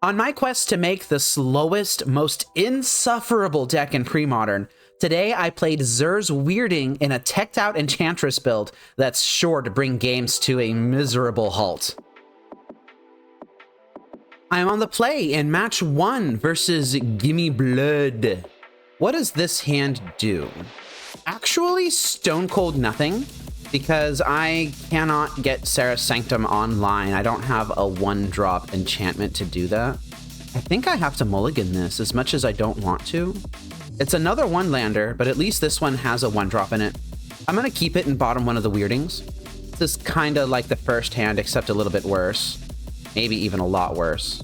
On my quest to make the slowest, most insufferable deck in Premodern, today I played Zer's Weirding in a teched out Enchantress build that's sure to bring games to a miserable halt. I am on the play in match 1 versus gimmeblood. What does this hand do? Actually, stone cold nothing, because I cannot get Serra's Sanctum online. I don't have a 1-drop enchantment to do that. I think I have to mulligan this as much as I don't want to. It's another 1-lander, but at least this one has a 1-drop in it. I'm gonna keep it in bottom 1 of the Weirdings. This is kinda like the first hand, except a little bit worse. Maybe even a lot worse.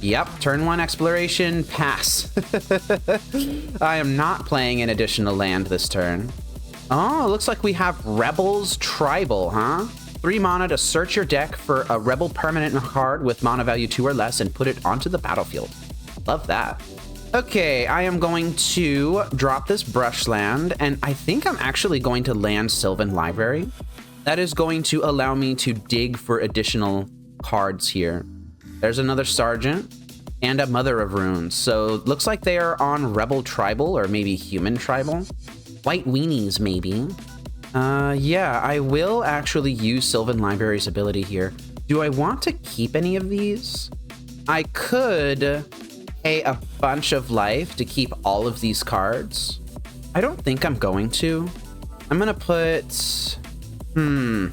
Yep, turn 1 exploration, pass. I am not playing an additional land this turn. Oh, looks like we have Rebels Tribal, huh? 3 mana to search your deck for a Rebel permanent card with mana value 2 or less and put it onto the battlefield. Love that. Okay, I am going to drop this brush land, and I think I'm actually going to land Sylvan Library. That is going to allow me to dig for additional cards here. There's another Sergeant and a Mother of Runes. So looks like they are on Rebel Tribal or maybe Human Tribal. White Weenies, maybe. Yeah, I will actually use Sylvan Library's ability here. Do I want to keep any of these? I could pay a bunch of life to keep all of these cards. I don't think I'm going to. I'm gonna put... I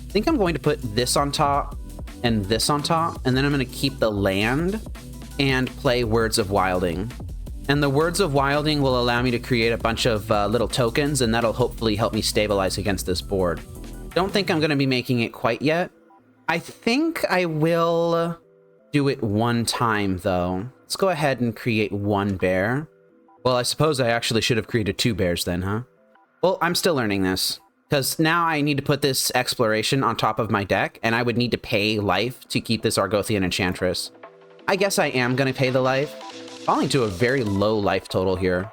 think I'm going to put this on top and this on top, and then I'm gonna keep the land and play Words of Wilding. And the Words of Wilding will allow me to create a bunch of little tokens, and that'll hopefully help me stabilize against this board. Don't think I'm going to be making it quite yet. I think I will do it 1 time, though. Let's go ahead and create 1 bear. Well, I suppose I actually should have created 2 bears then, huh? Well, I'm still learning this, because now I need to put this exploration on top of my deck, and I would need to pay life to keep this Argothian Enchantress. I guess I am going to pay the life. Falling to a very low life total here.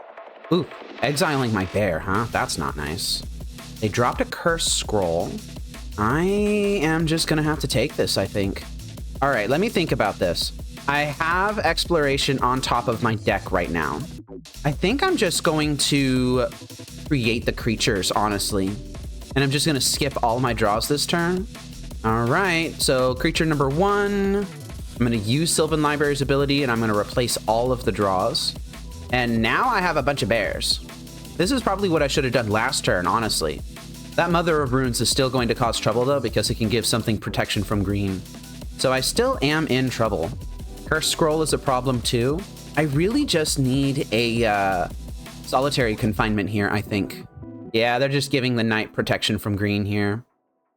Ooh, exiling my bear, huh? That's not nice. They dropped a cursed scroll. I am just gonna have to take this, I think. All right, let me think about this. I have exploration on top of my deck right now. I think I'm just going to create the creatures, honestly. And I'm just gonna skip all my draws this turn. All right, so creature number 1. I'm going to use Sylvan Library's ability, and I'm going to replace all of the draws. And now I have a bunch of bears. This is probably what I should have done last turn, honestly. That Mother of Runes is still going to cause trouble, though, because it can give something protection from green. So I still am in trouble. Cursed Scroll is a problem, too. I really just need a solitary confinement here, I think. Yeah, they're just giving the knight protection from green here.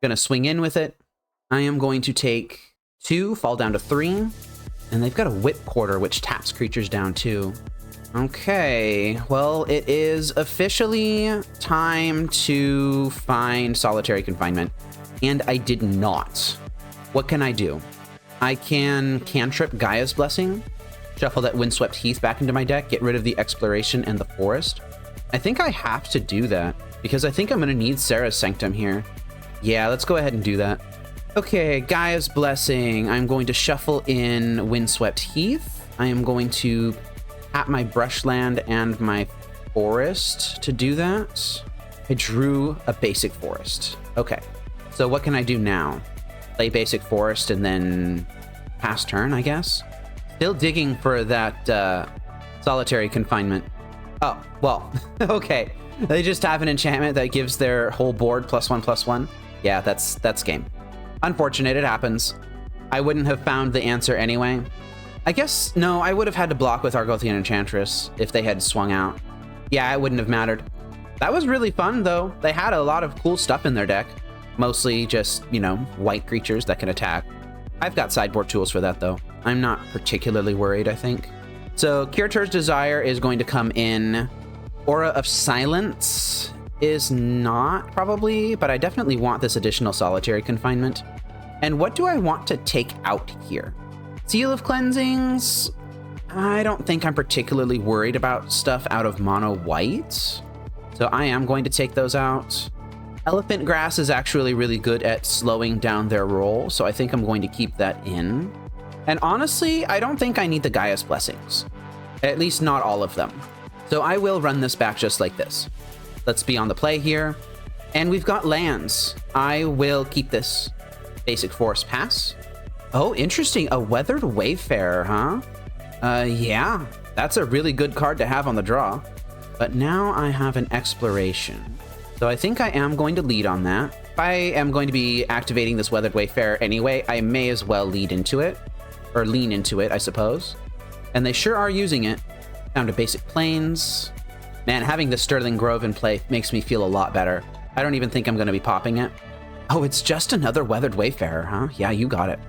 Gonna swing in with it. I am going to take 2, fall down to 3, and they've got a Whip Quarter, which taps creatures down too. Okay, well, it is officially time to find solitary confinement, and I did not. What can I do? I can cantrip Gaia's Blessing, shuffle that Windswept Heath back into my deck, get rid of the Exploration and the Forest. I think I have to do that, because I think I'm going to need Serra's Sanctum here. Yeah, let's go ahead and do that. Okay, Gaia's Blessing. I'm going to shuffle in Windswept Heath. I am going to tap my Brushland and my Forest to do that. I drew a basic Forest. Okay, so what can I do now? Play basic Forest and then pass turn, I guess? Still digging for that solitary confinement. Oh, well, okay. They just have an enchantment that gives their whole board +1/+1. Yeah, that's game. Unfortunate, it happens. I wouldn't have found the answer anyway. I guess, no, I would have had to block with Argothian Enchantress if they had swung out. Yeah, it wouldn't have mattered. That was really fun, though. They had a lot of cool stuff in their deck. Mostly just, you know, white creatures that can attack. I've got sideboard tools for that, though. I'm not particularly worried, I think. So, Curator's Desire is going to come in. Aura of Silence is not, probably, but I definitely want this additional solitary confinement. And what do I want to take out here? Seal of Cleansings? I don't think I'm particularly worried about stuff out of mono white, so I am going to take those out. Elephant Grass is actually really good at slowing down their roll, so I think I'm going to keep that in. And honestly, I don't think I need the Gaia's Blessings. At least not all of them. So I will run this back just like this. Let's be on the play here. And we've got lands. I will keep this. Basic Forest pass. Oh, interesting. A Weathered Wayfarer, huh? Yeah. That's a really good card to have on the draw. But now I have an Exploration. So I think I am going to lead on that. If I am going to be activating this Weathered Wayfarer anyway, I may as well lead into it. Or lean into it, I suppose. And they sure are using it. Down to basic plains. Man, having the Sterling Grove in play makes me feel a lot better. I don't even think I'm going to be popping it. Oh, it's just another Weathered Wayfarer, huh? Yeah, you got it.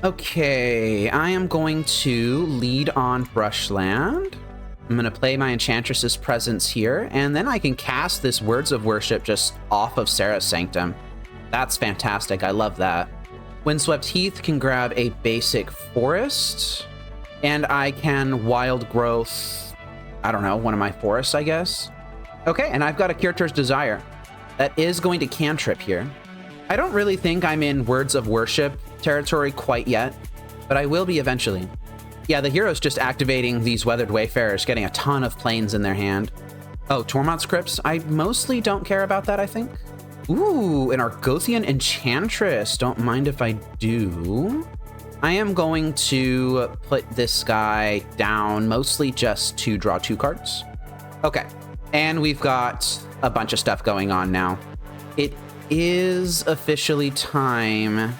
Okay, I am going to lead on Brushland. I'm going to play my Enchantress's Presence here, and then I can cast this Words of Worship just off of Serra's Sanctum. That's fantastic. I love that. Windswept Heath can grab a basic forest, and I can Wild Growth, I don't know, one of my forests, I guess. Okay, and I've got a Curator's Desire. That is going to cantrip here. I don't really think I'm in Words of Worship territory quite yet, but I will be eventually. Yeah, the hero's just activating these Weathered Wayfarers, getting a ton of planes in their hand. Oh, Tormod's Crypts? I mostly don't care about that, I think. Ooh, an Argothian Enchantress. Don't mind if I do. I am going to put this guy down, mostly just to draw 2 cards. Okay, and we've got a bunch of stuff going on now. It is officially time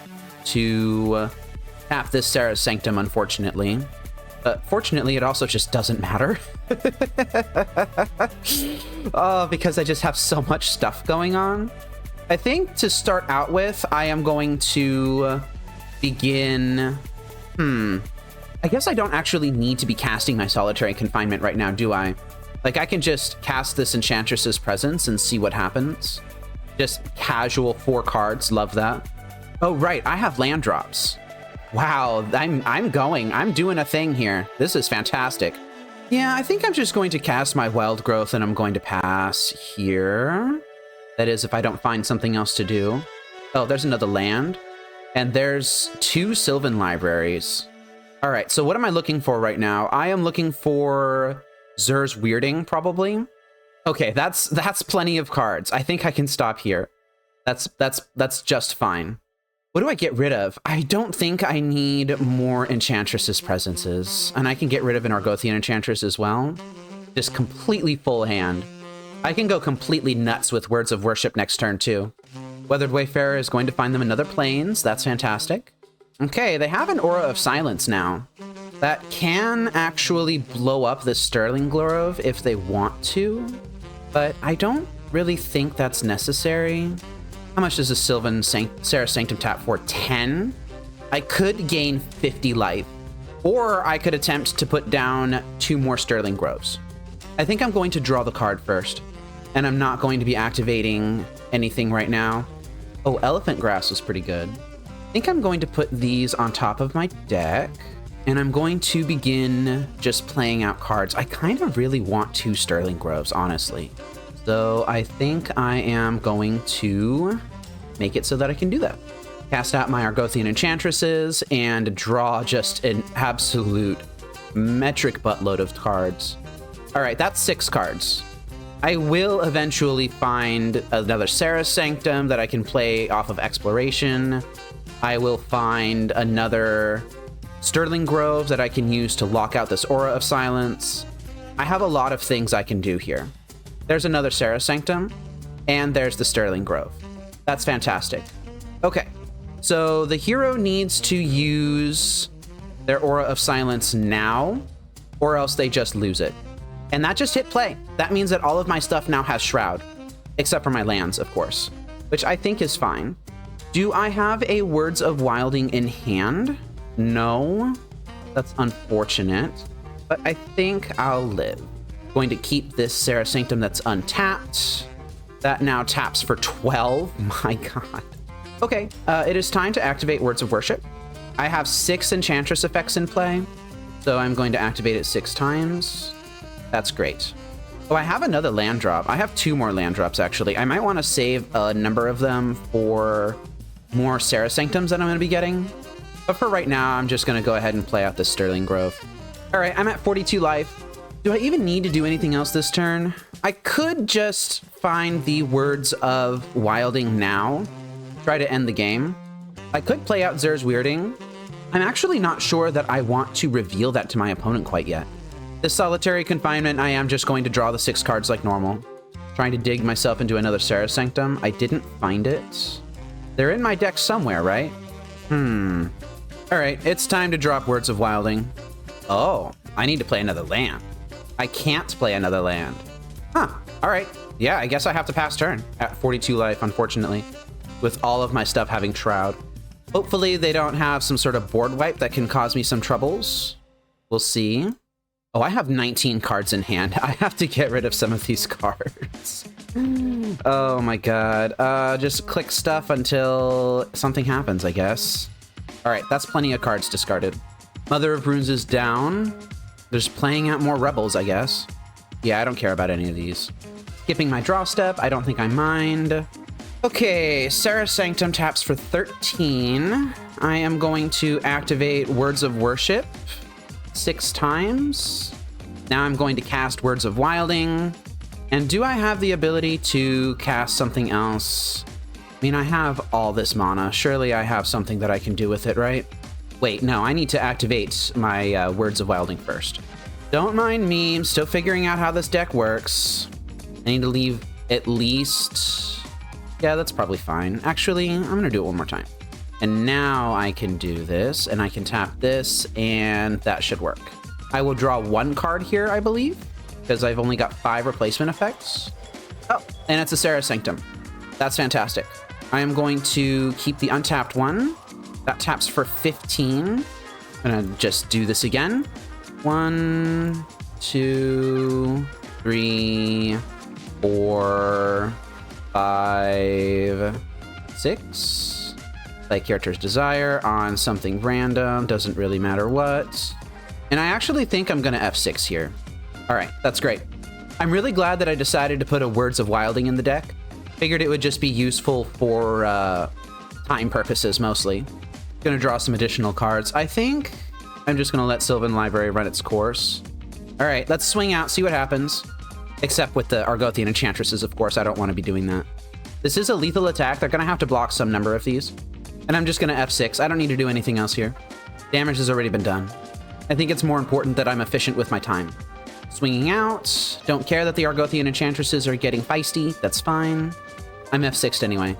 to tap this Serra's Sanctum, unfortunately. Fortunately, it also just doesn't matter. Oh, because I just have so much stuff going on. I think to start out with, I am going to begin... I guess I don't actually need to be casting my Solitary Confinement right now, do I? Like, I can just cast this Enchantress's Presence and see what happens. Just casual 4 cards, love that. Oh, right, I have land drops. Wow, I'm doing a thing here. This is fantastic. Yeah, I think I'm just going to cast my Wild Growth and I'm going to pass here. That is, if I don't find something else to do. Oh, there's another land. And there's 2 Sylvan Libraries. All right, so what am I looking for right now? I am looking for Zur's Weirding, probably. Okay, that's plenty of cards. I think I can stop here. That's just fine. What do I get rid of? I don't think I need more Enchantress's Presences. And I can get rid of an Argothian Enchantress as well. Just completely full hand. I can go completely nuts with Words of Worship next turn, too. Weathered Wayfarer is going to find them another plains. That's fantastic. Okay, they have an Aura of Silence now. That can actually blow up the Sterling Grove if they want to. But I don't really think that's necessary. How much does a Sylvan Serra's Sanctum tap for? 10? I could gain 50 life. Or I could attempt to put down 2 more Sterling Groves. I think I'm going to draw the card first. And I'm not going to be activating anything right now. Oh, Elephant Grass was pretty good. I think I'm going to put these on top of my deck. And I'm going to begin just playing out cards. I kind of really want 2 Sterling Groves, honestly. So I think I am going to make it so that I can do that. Cast out my Argothian Enchantresses and draw just an absolute metric buttload of cards. All right, that's 6 cards. I will eventually find another Serra's Sanctum that I can play off of Exploration. I will find another Sterling Grove that I can use to lock out this Aura of Silence. I have a lot of things I can do here. There's another Serra's Sanctum, and there's the Sterling Grove. That's fantastic. Okay, so the hero needs to use their Aura of Silence now, or else they just lose it. And that just hit play. That means that all of my stuff now has Shroud, except for my lands, of course, which I think is fine. Do I have a Words of Wilding in hand? No, that's unfortunate, but I think I'll live. Going to keep this Serra's Sanctum that's untapped. That now taps for 12. My god. Okay, it is time to activate Words of Worship. I have 6 Enchantress effects in play, so I'm going to activate it 6 times. That's great. Oh, I have another land drop. I have 2 more land drops, actually. I might want to save a number of them for more Serra's Sanctums that I'm going to be getting. But for right now, I'm just going to go ahead and play out this Sterling Grove. All right, I'm at 42 life. Do I even need to do anything else this turn? I could just find the Words of Wilding now, try to end the game. I could play out Zer's Weirding. I'm actually not sure that I want to reveal that to my opponent quite yet. This Solitary Confinement, I am just going to draw the 6 cards like normal. Trying to dig myself into another Serra Sanctum. I didn't find it. They're in my deck somewhere, right? All right, it's time to drop Words of Wilding. Oh, I need to play another land. I can't play another land. Huh, all right. Yeah, I guess I have to pass turn at 42 life, unfortunately, with all of my stuff having Shroud. Hopefully they don't have some sort of board wipe that can cause me some troubles. We'll see. Oh, I have 19 cards in hand. I have to get rid of some of these cards. Oh my god. Just click stuff until something happens, I guess. All right, that's plenty of cards discarded. Mother of Runes is down. Just playing out more Rebels, I guess. Yeah, I don't care about any of these. Skipping my draw step, I don't think I mind. Okay, Serra Sanctum taps for 13. I am going to activate Words of Worship 6 times. Now I'm going to cast Words of Wilding. And do I have the ability to cast something else? I mean, I have all this mana. Surely I have something that I can do with it, right? Wait, no, I need to activate my Words of Wilding first. Don't mind me, I'm still figuring out how this deck works. I need to leave at least... Yeah, that's probably fine. Actually, I'm gonna do it one more time. And now I can do this, and I can tap this, and that should work. I will draw 1 card here, I believe, because I've only got 5 replacement effects. Oh, and it's a Serra Sanctum. That's fantastic. I am going to keep the untapped one. That taps for 15. I'm gonna just do this again. 1, 2, 3, 4, 5, 6. Play Character's Desire on something random, doesn't really matter what. And I actually think I'm gonna F6 here. All right, that's great. I'm really glad that I decided to put a Words of Wilding in the deck. Figured it would just be useful for time purposes mostly. Gonna draw some additional cards. I think I'm just gonna let Sylvan Library run its course. All right, let's swing out, see what happens. Except with the Argothian Enchantresses, of course, I don't want to be doing that. This is a lethal attack. They're gonna have to block some number of these. And I'm just gonna F6. I don't need to do anything else here. Damage has already been done. I think it's more important that I'm efficient with my time. Swinging out. Don't care that the Argothian Enchantresses are getting feisty. That's fine. I'm F6'd anyway.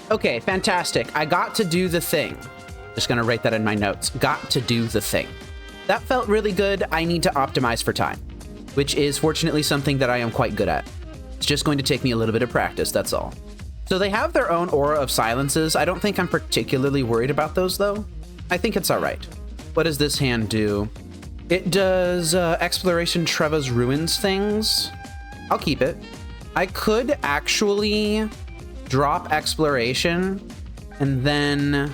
Okay, fantastic. I got to do the thing. Just gonna write that in my notes. Got to do the thing. That felt really good. I need to optimize for time, which is fortunately something that I am quite good at. It's just going to take me a little bit of practice, that's all. So they have their own Aura of Silences. I don't think I'm particularly worried about those, though. I think it's all right. What does this hand do? It does Exploration Treva's Ruins things. I'll keep it. I could actually drop Exploration and then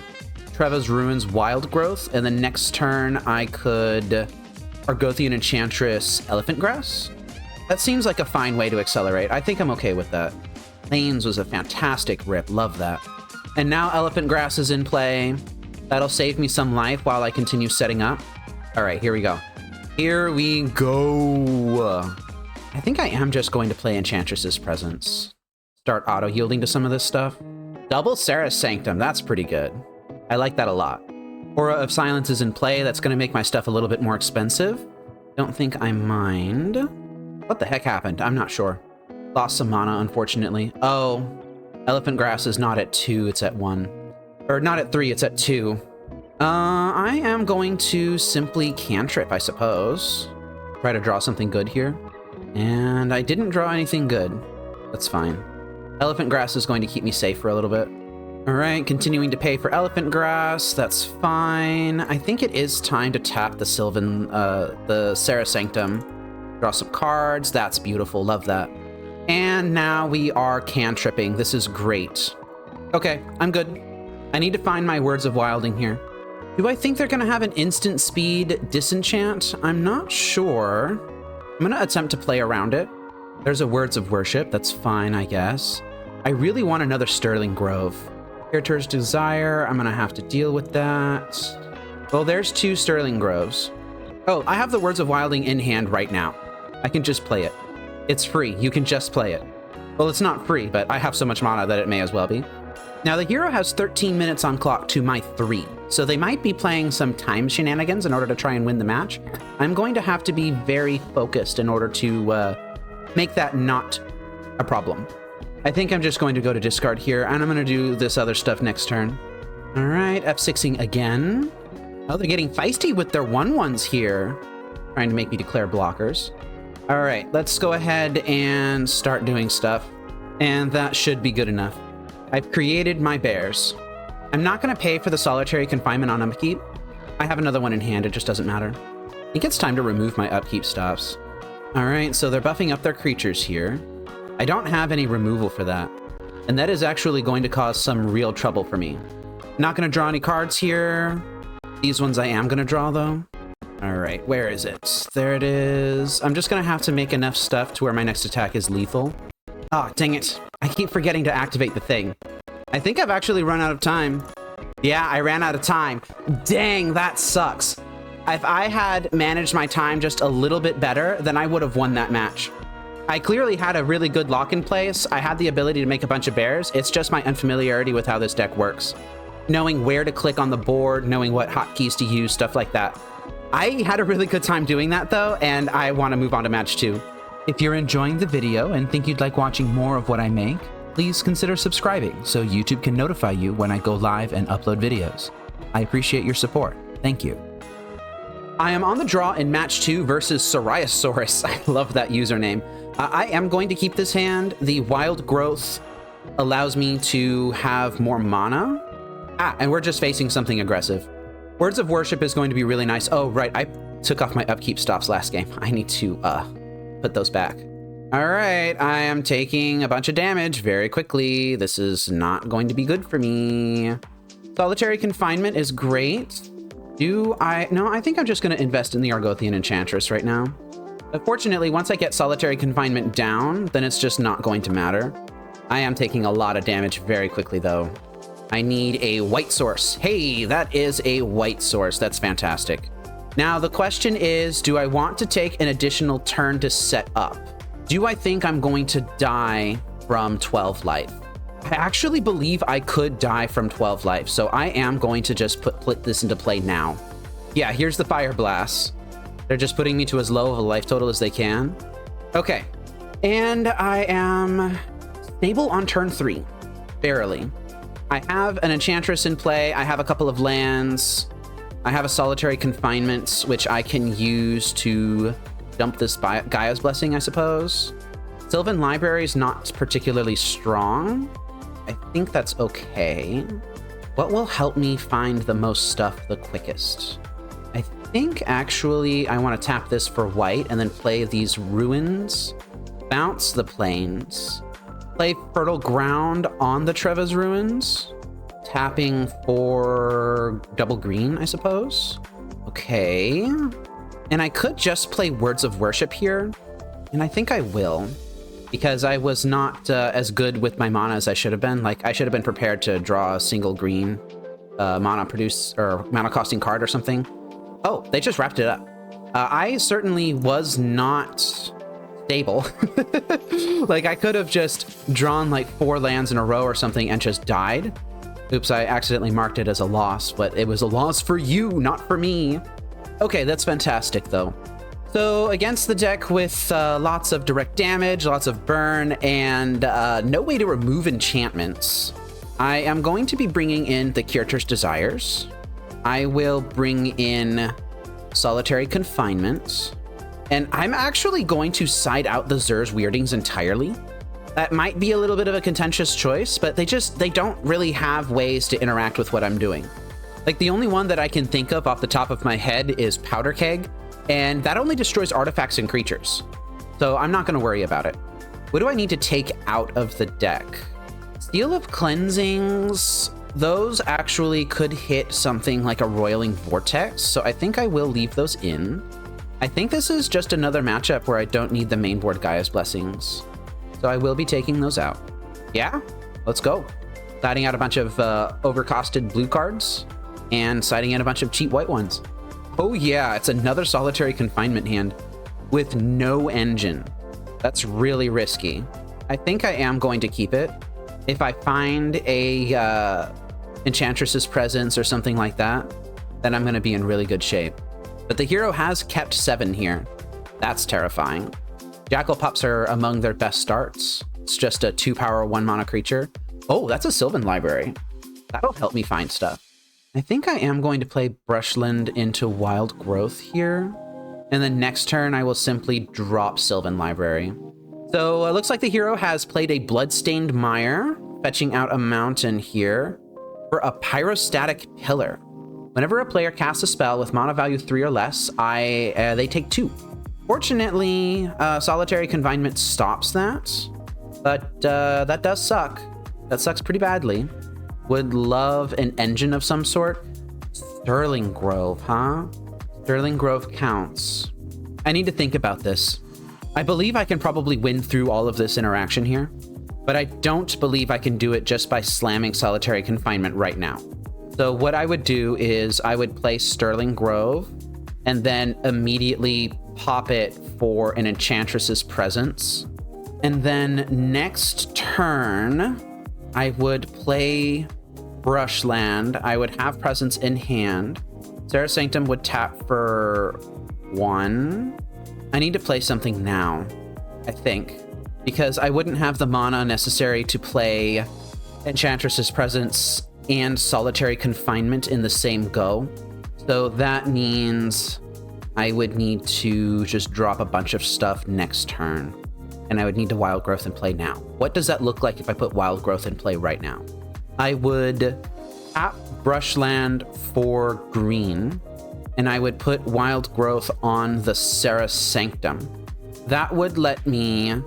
Treva's Ruins Wild Growth, and then next turn I could Argothian Enchantress Elephant Grass. That seems like a fine way to accelerate. I think I'm okay with that. Lanes was a fantastic rip. Love that. And now Elephant Grass is in play. That'll save me some life while I continue setting up. All right, here we go. Here we go. I think I am just going to play Enchantress's Presence. Start auto-yielding to some of this stuff. Double Serra Sanctum. That's pretty good. I like that a lot. Aura of Silence is in play. That's going to make my stuff a little bit more expensive. Don't think I mind. What the heck happened? I'm not sure. Lost some mana, unfortunately. Oh, Elephant Grass is not at 2, it's at 1. Or not at 3, it's at 2. I am going to simply cantrip, I suppose. Try to draw something good here. And I didn't draw anything good. That's fine. Elephant Grass is going to keep me safe for a little bit. All right, continuing to pay for Elephant Grass. That's fine. I think it is time to tap the the Serra Sanctum. Draw some cards. That's beautiful. Love that. And now we are cantripping. This is great. Okay, I'm good. I need to find my Words of Wilding here. Do I think they're going to have an instant speed disenchant? I'm not sure. I'm going to attempt to play around it. There's a Words of Worship. That's fine, I guess. I really want another Sterling Grove. Character's Desire. I'm going to have to deal with that. Well, there's 2 Sterling Groves. Oh, I have the Words of Wilding in hand right now. I can just play it. It's free. You can just play it. Well, it's not free, but I have so much mana that it may as well be. Now, the hero has 13 minutes on clock to my 3, so they might be playing some time shenanigans in order to try and win the match. I'm going to have to be very focused in order to make that not a problem. I think I'm just going to go to discard here, and I'm going to do this other stuff next turn. All right, F6ing again. Oh, they're getting feisty with their 1/1s here, trying to make me declare blockers. All right, let's go ahead and start doing stuff, and that should be good enough. I've created my bears. I'm not going to pay for the solitary confinement on upkeep. I have another one in hand, it just doesn't matter. I think it's time to remove my upkeep stops. All right, so they're buffing up their creatures here. I don't have any removal for that, and that is actually going to cause some real trouble for me. Not going to draw any cards here. These ones I am going to draw, though. All right, where is it? There it is. I'm just going to have to make enough stuff to where my next attack is lethal. Oh, dang it. I keep forgetting to activate the thing. I think I've actually run out of time. Yeah, I ran out of time. Dang, that sucks. If I had managed my time just a little bit better, then I would have won that match. I clearly had a really good lock in place. I had the ability to make a bunch of bears. It's just my unfamiliarity with how this deck works. Knowing where to click on the board, knowing what hotkeys to use, stuff like that. I had a really good time doing that, though, and I want to move on to match 2. If you're enjoying the video and think you'd like watching more of what I make, please consider subscribing so YouTube can notify you when I go live and upload videos. I appreciate your support. Thank you. I am on the draw in match 2 versus Psoriasaurus. I love that username. I am going to keep this hand. The Wild Growth allows me to have more mana. And we're just facing something aggressive. Words of Worship is going to be really nice. Oh, right. I took off my upkeep stops last game. I need to put those back. All right. I am taking a bunch of damage very quickly. This is not going to be good for me. Solitary Confinement is great. No, I think I'm just going to invest in the Argothian Enchantress right now. Unfortunately, once I get Solitary Confinement down, then it's just not going to matter. I am taking a lot of damage very quickly, though. I need a white source. Hey, that is a white source. That's fantastic. Now, the question is, do I want to take an additional turn to set up? Do I think I'm going to die from 12 life? I actually believe I could die from 12 life, so I am going to just put this into play now. Yeah, here's the Fire Blast. They're just putting me to as low of a life total as they can. Okay, and I am stable on turn 3, barely. I have an Enchantress in play. I have a couple of lands. I have a Solitary Confinement, which I can use to dump this Gaia's Blessing, I suppose. Sylvan Library is not particularly strong. I think that's okay. What will help me find the most stuff the quickest? I think, actually, I want to tap this for white and then play these Ruins, bounce the Plains, play Fertile Ground on the Treva's Ruins, tapping for double green, I suppose. Okay. And I could just play Words of Worship here, and I think I will, because I was not as good with my mana as I should have been. Like, I should have been prepared to draw a single green mana costing card or something. Oh, they just wrapped it up. I certainly was not stable. Like, I could have just drawn like 4 lands in a row or something and just died. Oops, I accidentally marked it as a loss, but it was a loss for you, not for me. Okay, that's fantastic, though. So against the deck with lots of direct damage, lots of burn, and no way to remove enchantments, I am going to be bringing in the Curator's Desires. I will bring in Solitary Confinement, and I'm actually going to side out the Zur's Weirdings entirely. That might be a little bit of a contentious choice, but they don't really have ways to interact with what I'm doing. Like, the only one that I can think of off the top of my head is Powder Keg, and that only destroys artifacts and creatures. So I'm not going to worry about it. What do I need to take out of the deck? Seal of Cleansings, those actually could hit something like a Roiling Vortex, so I think I will leave those in. I think this is just another matchup where I don't need the main board Gaia's Blessings, so I will be taking those out. Yeah, let's go. Batting out a bunch of overcosted blue cards. and siding in a bunch of cheap white ones. Oh yeah, it's another solitary confinement hand with no engine. That's really risky. I think I am going to keep it. If I find a Enchantress's Presence or something like that, then I'm going to be in really good shape. But the hero has kept 7 here. That's terrifying. Jackal Pups are among their best starts. It's just a 2-power, 1-mana creature. Oh, that's a Sylvan Library. That'll help me find stuff. I think I am going to play Brushland into Wild Growth here. And then next turn, I will simply drop Sylvan Library. So it looks like the hero has played a Bloodstained Mire, fetching out a mountain here for a Pyrostatic Pillar. Whenever a player casts a spell with mana value 3 or less, they take 2. Fortunately, Solitary Confinement stops that, but that does suck. That sucks pretty badly. Would love an engine of some sort. Sterling Grove, huh? Sterling Grove counts. I need to think about this. I believe I can probably win through all of this interaction here, but I don't believe I can do it just by slamming Solitary Confinement right now. So what I would do is I would play Sterling Grove and then immediately pop it for an Enchantress's Presence. And then next turn, I would play Brushland. I would have Presence in hand. Serra Sanctum would tap for 1. I need to play something now, I think, because I wouldn't have the mana necessary to play Enchantress's Presence and Solitary Confinement in the same go. So that means I would need to just drop a bunch of stuff next turn, and I would need to Wild Growth and play now. What does that look like if I put Wild Growth in play right now? I would tap Brushland for green, and I would put Wild Growth on the Serra Sanctum. That would let me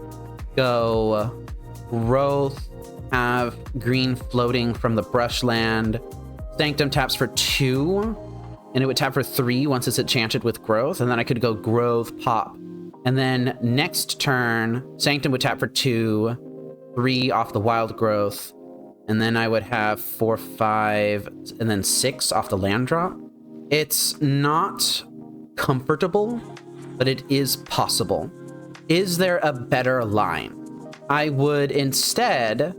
go Growth, have green floating from the Brushland. Sanctum taps for 2, and it would tap for 3 once it's enchanted with Growth, and then I could go Growth, pop. And then next turn, Sanctum would tap for 2, 3 off the Wild Growth, and then I would have 4, 5, and then 6 off the land drop. It's not comfortable, but it is possible. Is there a better line? I would instead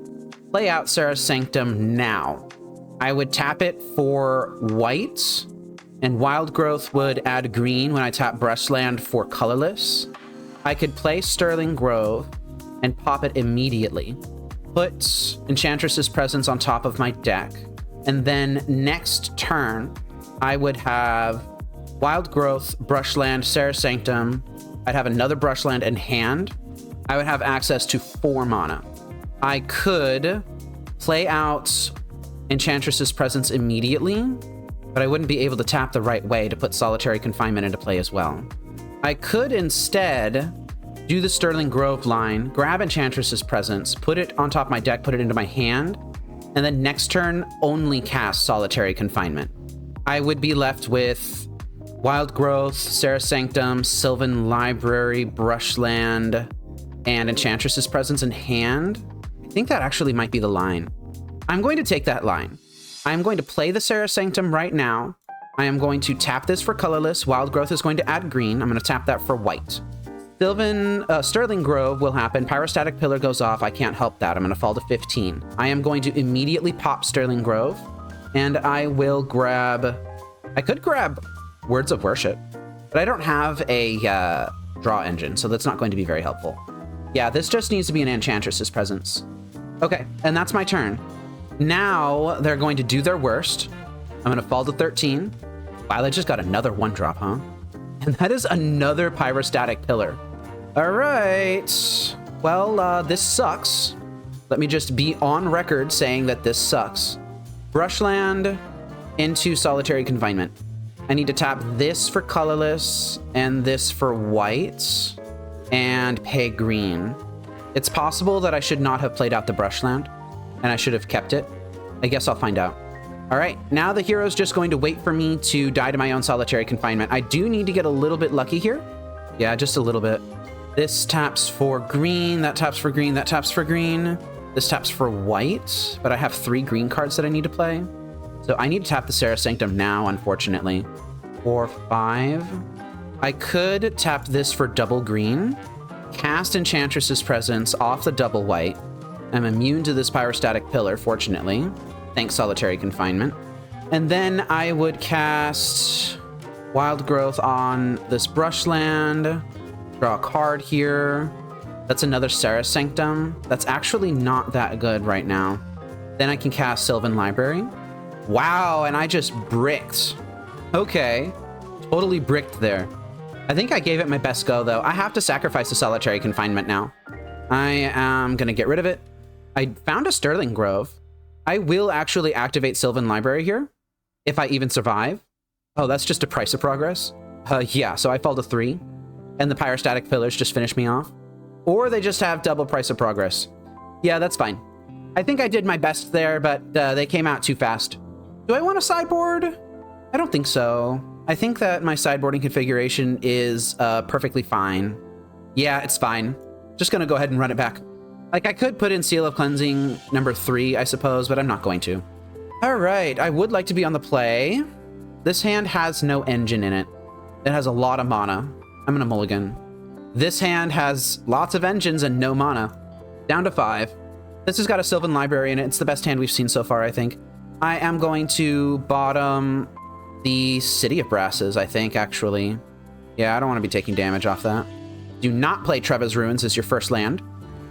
play out Serra Sanctum now. I would tap it for white, and Wild Growth would add green when I tap Brushland for colorless. I could play Sterling Grove and pop it immediately. Put Enchantress's Presence on top of my deck. And then next turn, I would have Wild Growth, Brushland, Serra Sanctum. I'd have another Brushland in hand. I would have access to 4 mana. I could play out Enchantress's Presence immediately, but I wouldn't be able to tap the right way to put Solitary Confinement into play as well. I could instead do the Sterling Grove line, grab Enchantress's Presence, put it on top of my deck, put it into my hand, and then next turn only cast Solitary Confinement. I would be left with Wild Growth, Serra Sanctum, Sylvan Library, Brushland, and Enchantress's Presence in hand. I think that actually might be the line. I'm going to take that line. I'm going to play the Serra Sanctum right now. I am going to tap this for colorless. Wild Growth is going to add green. I'm going to tap that for white. Sterling Grove will happen. Pyrostatic Pillar goes off. I can't help that. I'm going to fall to 15. I am going to immediately pop Sterling Grove, and I will grab... I could grab Words of Worship, but I don't have a draw engine, so that's not going to be very helpful. Yeah, this just needs to be an Enchantress's Presence. Okay, and that's my turn. Now they're going to do their worst. I'm going to fall to 13. Wow, they just got another 1-drop, huh? And that is another Pyrostatic Pillar. All right. Well, this sucks. Let me just be on record saying that this sucks. Brushland into Solitary Confinement. I need to tap this for colorless and this for white and pay green. It's possible that I should not have played out the Brushland and I should have kept it. I guess I'll find out. All right, now the hero's just going to wait for me to die to my own Solitary Confinement. I do need to get a little bit lucky here. Yeah, just a little bit. This taps for green, that taps for green, that taps for green. This taps for white, but I have 3 green cards that I need to play. So I need to tap the Serra Sanctum now, unfortunately. 4, 5. I could tap this for double green. Cast Enchantress's Presence off the double white. I'm immune to this Pyrostatic Pillar, fortunately. Thanks, Solitary Confinement. And then I would cast Wild Growth on this Brushland. Draw a card here. That's another Serra Sanctum. That's actually not that good right now. Then I can cast Sylvan Library. Wow, and I just bricked. Okay, totally bricked there. I think I gave it my best go, though. I have to sacrifice the Solitary Confinement now. I am going to get rid of it. I found a Sterling Grove. I will actually activate Sylvan Library here, if I even survive. Oh, that's just a price of progress? Yeah, so I fall to 3, and the Pyrostatic Pillars just finish me off. Or they just have double price of progress. Yeah, that's fine. I think I did my best there, but they came out too fast. Do I want a sideboard? I don't think so. I think that my sideboarding configuration is perfectly fine. Yeah, it's fine. Just gonna go ahead and run it back. Like, I could put in Seal of Cleansing number 3, I suppose, but I'm not going to. All right, I would like to be on the play. This hand has no engine in it. It has a lot of mana. I'm gonna mulligan. This hand has lots of engines and no mana. Down to 5. This has got a Sylvan Library in it. It's the best hand we've seen so far, I think. I am going to bottom the City of Brasses, I think, actually. Yeah, I don't want to be taking damage off that. Do not play Treva's Ruins as your first land.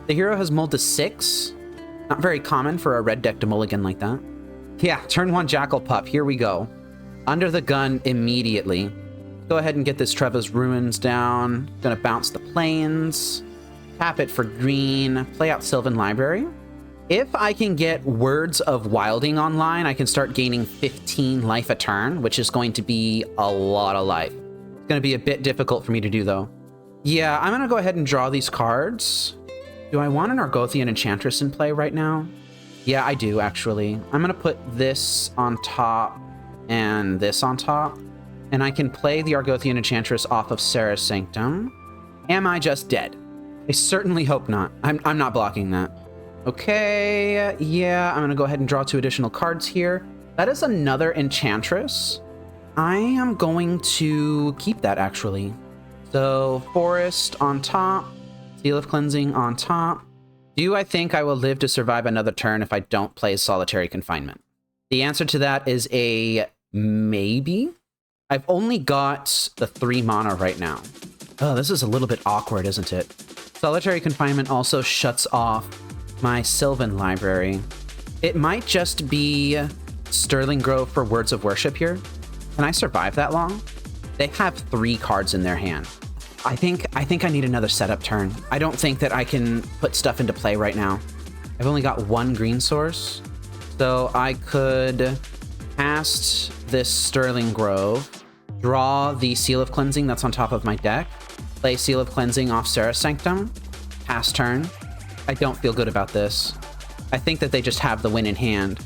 The hero has mulled to 6. Not very common for a red deck to mulligan like that. Yeah, turn 1 Jackal Pup. Here we go. Under the gun immediately. Go ahead and get this Treva's Ruins down. Gonna bounce the Plains. Tap it for green. Play out Sylvan Library. If I can get Words of Wilding online, I can start gaining 15 life a turn, which is going to be a lot of life. It's going to be a bit difficult for me to do, though. Yeah, I'm going to go ahead and draw these cards. Do I want an Argothian Enchantress in play right now? Yeah, I do, actually. I'm going to put this on top and this on top. And I can play the Argothian Enchantress off of Serra Sanctum. Am I just dead? I certainly hope not. I'm not blocking that. Okay, yeah, I'm gonna go ahead and draw 2 additional cards here. That is another Enchantress. I am going to keep that, actually. So, Forest on top, Seal of Cleansing on top. Do I think I will live to survive another turn if I don't play Solitary Confinement? The answer to that is a maybe. I've only got the 3 mana right now. Oh, this is a little bit awkward, isn't it? Solitary Confinement also shuts off my Sylvan Library. It might just be Sterling Grove for Words of Worship here. Can I survive that long? They have 3 cards in their hand. I think I need another setup turn. I don't think that I can put stuff into play right now. I've only got 1 green source. So I could cast this Sterling Grove, draw the Seal of Cleansing that's on top of my deck, play Seal of Cleansing off Serra Sanctum, pass turn. I don't feel good about this. I think that they just have the win in hand.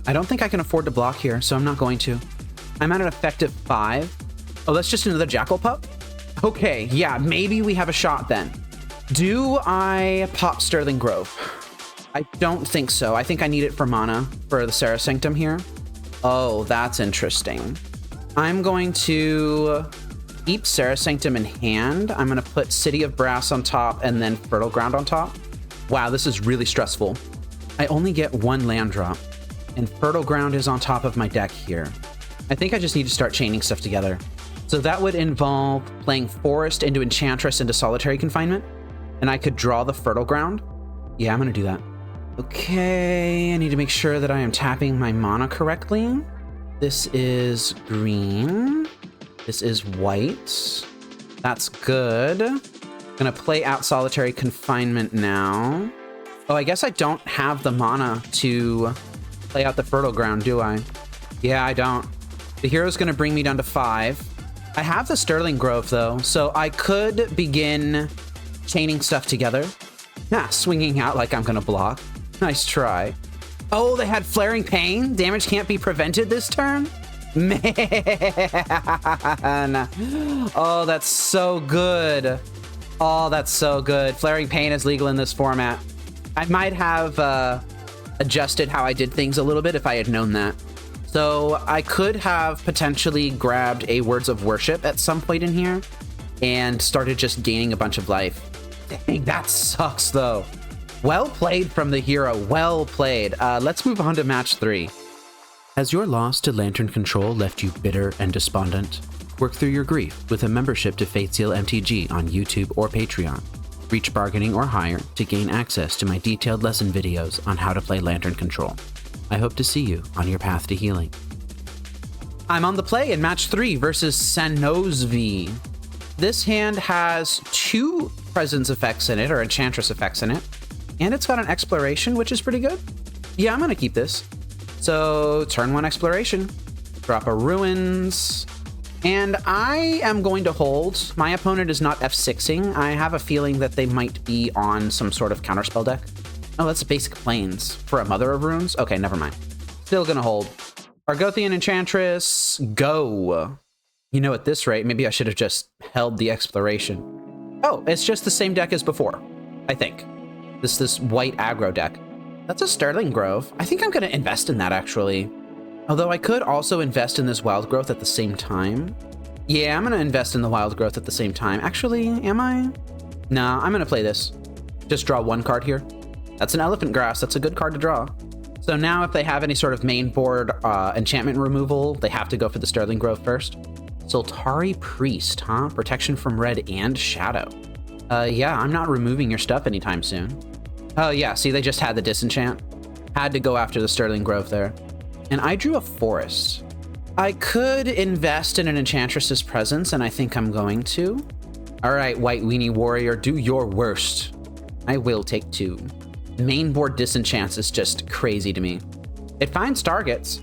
I don't think I can afford to block here, so I'm not going to. I'm at an effective 5. Oh, that's just another Jackal Pup? Okay, yeah, maybe we have a shot then. Do I pop Sterling Grove? I don't think so. I think I need it for mana for the Serra Sanctum here. Oh, that's interesting. I'm going to keep Serra Sanctum in hand. I'm going to put City of Brass on top and then Fertile Ground on top. Wow, this is really stressful. I only get 1 land drop, and Fertile Ground is on top of my deck here. I think I just need to start chaining stuff together. So that would involve playing Forest into Enchantress into Solitary Confinement, and I could draw the Fertile Ground. Yeah, I'm gonna do that. Okay, I need to make sure that I am tapping my mana correctly. This is green. This is white. That's good. Gonna play out Solitary Confinement now. Oh, I guess I don't have the mana to play out the Fertile Ground, do I? Yeah, I don't. The hero's gonna bring me down to 5. I have the Sterling Grove, though, so I could begin chaining stuff together. Swinging out like I'm gonna block. Nice try. Oh, they had Flaring Pain? Damage can't be prevented this turn? Man. Oh, that's so good. Oh, that's so good. Flaring Pain is legal in this format. I might have adjusted how I did things a little bit if I had known that. So I could have potentially grabbed a Words of Worship at some point in here and started just gaining a bunch of life. Dang, that sucks though. Well played from the hero, well played. Let's move on to match 3. Has your loss to Lantern Control left you bitter and despondent? Work through your grief with a membership to Fate Seal MTG on YouTube or Patreon. Reach bargaining or higher to gain access to my detailed lesson videos on how to play Lantern Control. I hope to see you on your path to healing. I'm on the play in match 3 versus xanosvi. This hand has 2 presence effects in it, or enchantress effects in it, and it's got an exploration, which is pretty good. Yeah, I'm gonna keep this. So turn 1 exploration, drop a ruins, and I am going to hold. My opponent is not F6ing. I have a feeling that they might be on some sort of counterspell deck. Oh, that's basic planes for a Mother of Runes. Okay, never mind. Still gonna hold. Argothian Enchantress, go. You know, at this rate, maybe I should have just held the exploration. Oh, it's just the same deck as before, I think. This white aggro deck. That's a Sterling Grove. I think I'm gonna invest in that, actually. Although I could also invest in this Wild Growth at the same time. Yeah, I'm gonna invest in the Wild Growth at the same time. Actually, am I? Nah, I'm gonna play this. Just draw 1 card here. That's an Elephant Grass. That's a good card to draw. So now if they have any sort of main board enchantment removal, they have to go for the Sterling Grove first. Soltari Priest, huh? Protection from red and shadow. Yeah, I'm not removing your stuff anytime soon. Oh yeah, see, they just had the disenchant. Had to go after the Sterling Grove there. And I drew a forest. I could invest in an Enchantress's presence, and I think I'm going to. All right, White Weenie Warrior, do your worst. I will take 2. Main board disenchants is just crazy to me. It finds targets,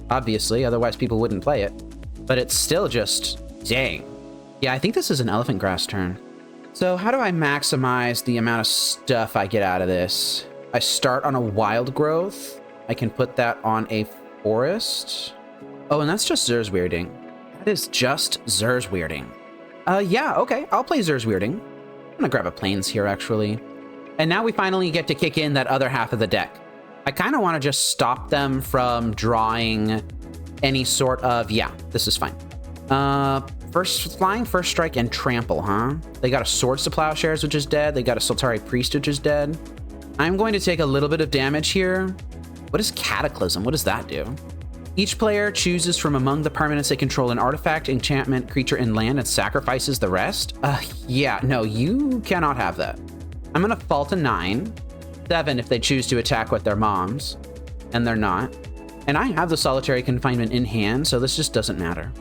obviously, otherwise people wouldn't play it. But it's still just, dang. Yeah, I think this is an Elephant Grass turn. So how do I maximize the amount of stuff I get out of this? I start on a Wild Growth. I can put that on a Forest. Oh, and that's just Zer's Weirding. That is just Zer's Weirding. Yeah, okay, I'll play Zer's Weirding. I'm gonna grab a Plains here, actually. And now we finally get to kick in that other half of the deck. I kind of want to just stop them from drawing any sort of... Yeah, this is fine. First Flying, First Strike, and Trample, huh? They got a Swords to Plowshares, which is dead. They got a Soltari Priest, which is dead. I'm going to take a little bit of damage here. What is Cataclysm? What does that do? Each player chooses from among the permanents they control an artifact, enchantment, creature, and land and sacrifices the rest? Yeah, no, you cannot have that. I'm gonna fault a 9, 7 if they choose to attack with their moms, and they're not. And I have the Solitary Confinement in hand, so this just doesn't matter.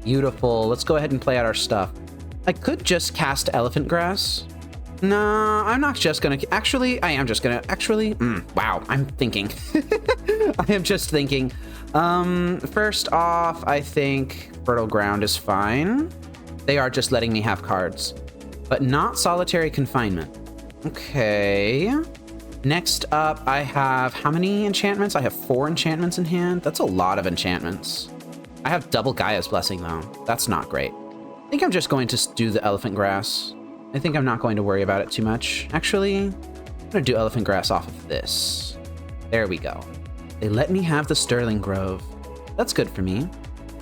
Beautiful. Let's go ahead and play out our stuff. I could just cast Elephant Grass. No, I'm not just gonna... Actually, I am just gonna... Actually, wow, I'm thinking. I am just thinking. First off, I think Fertile Ground is fine. They are just letting me have cards, but not Solitary Confinement. Okay. Next up, I have how many enchantments? I have 4 enchantments in hand. That's a lot of enchantments. I have double Gaia's Blessing, though. That's not great. I think I'm just going to do the Elephant Grass. I think I'm not going to worry about it too much. Actually, I'm going to do Elephant Grass off of this. There we go. They let me have the Sterling Grove. That's good for me.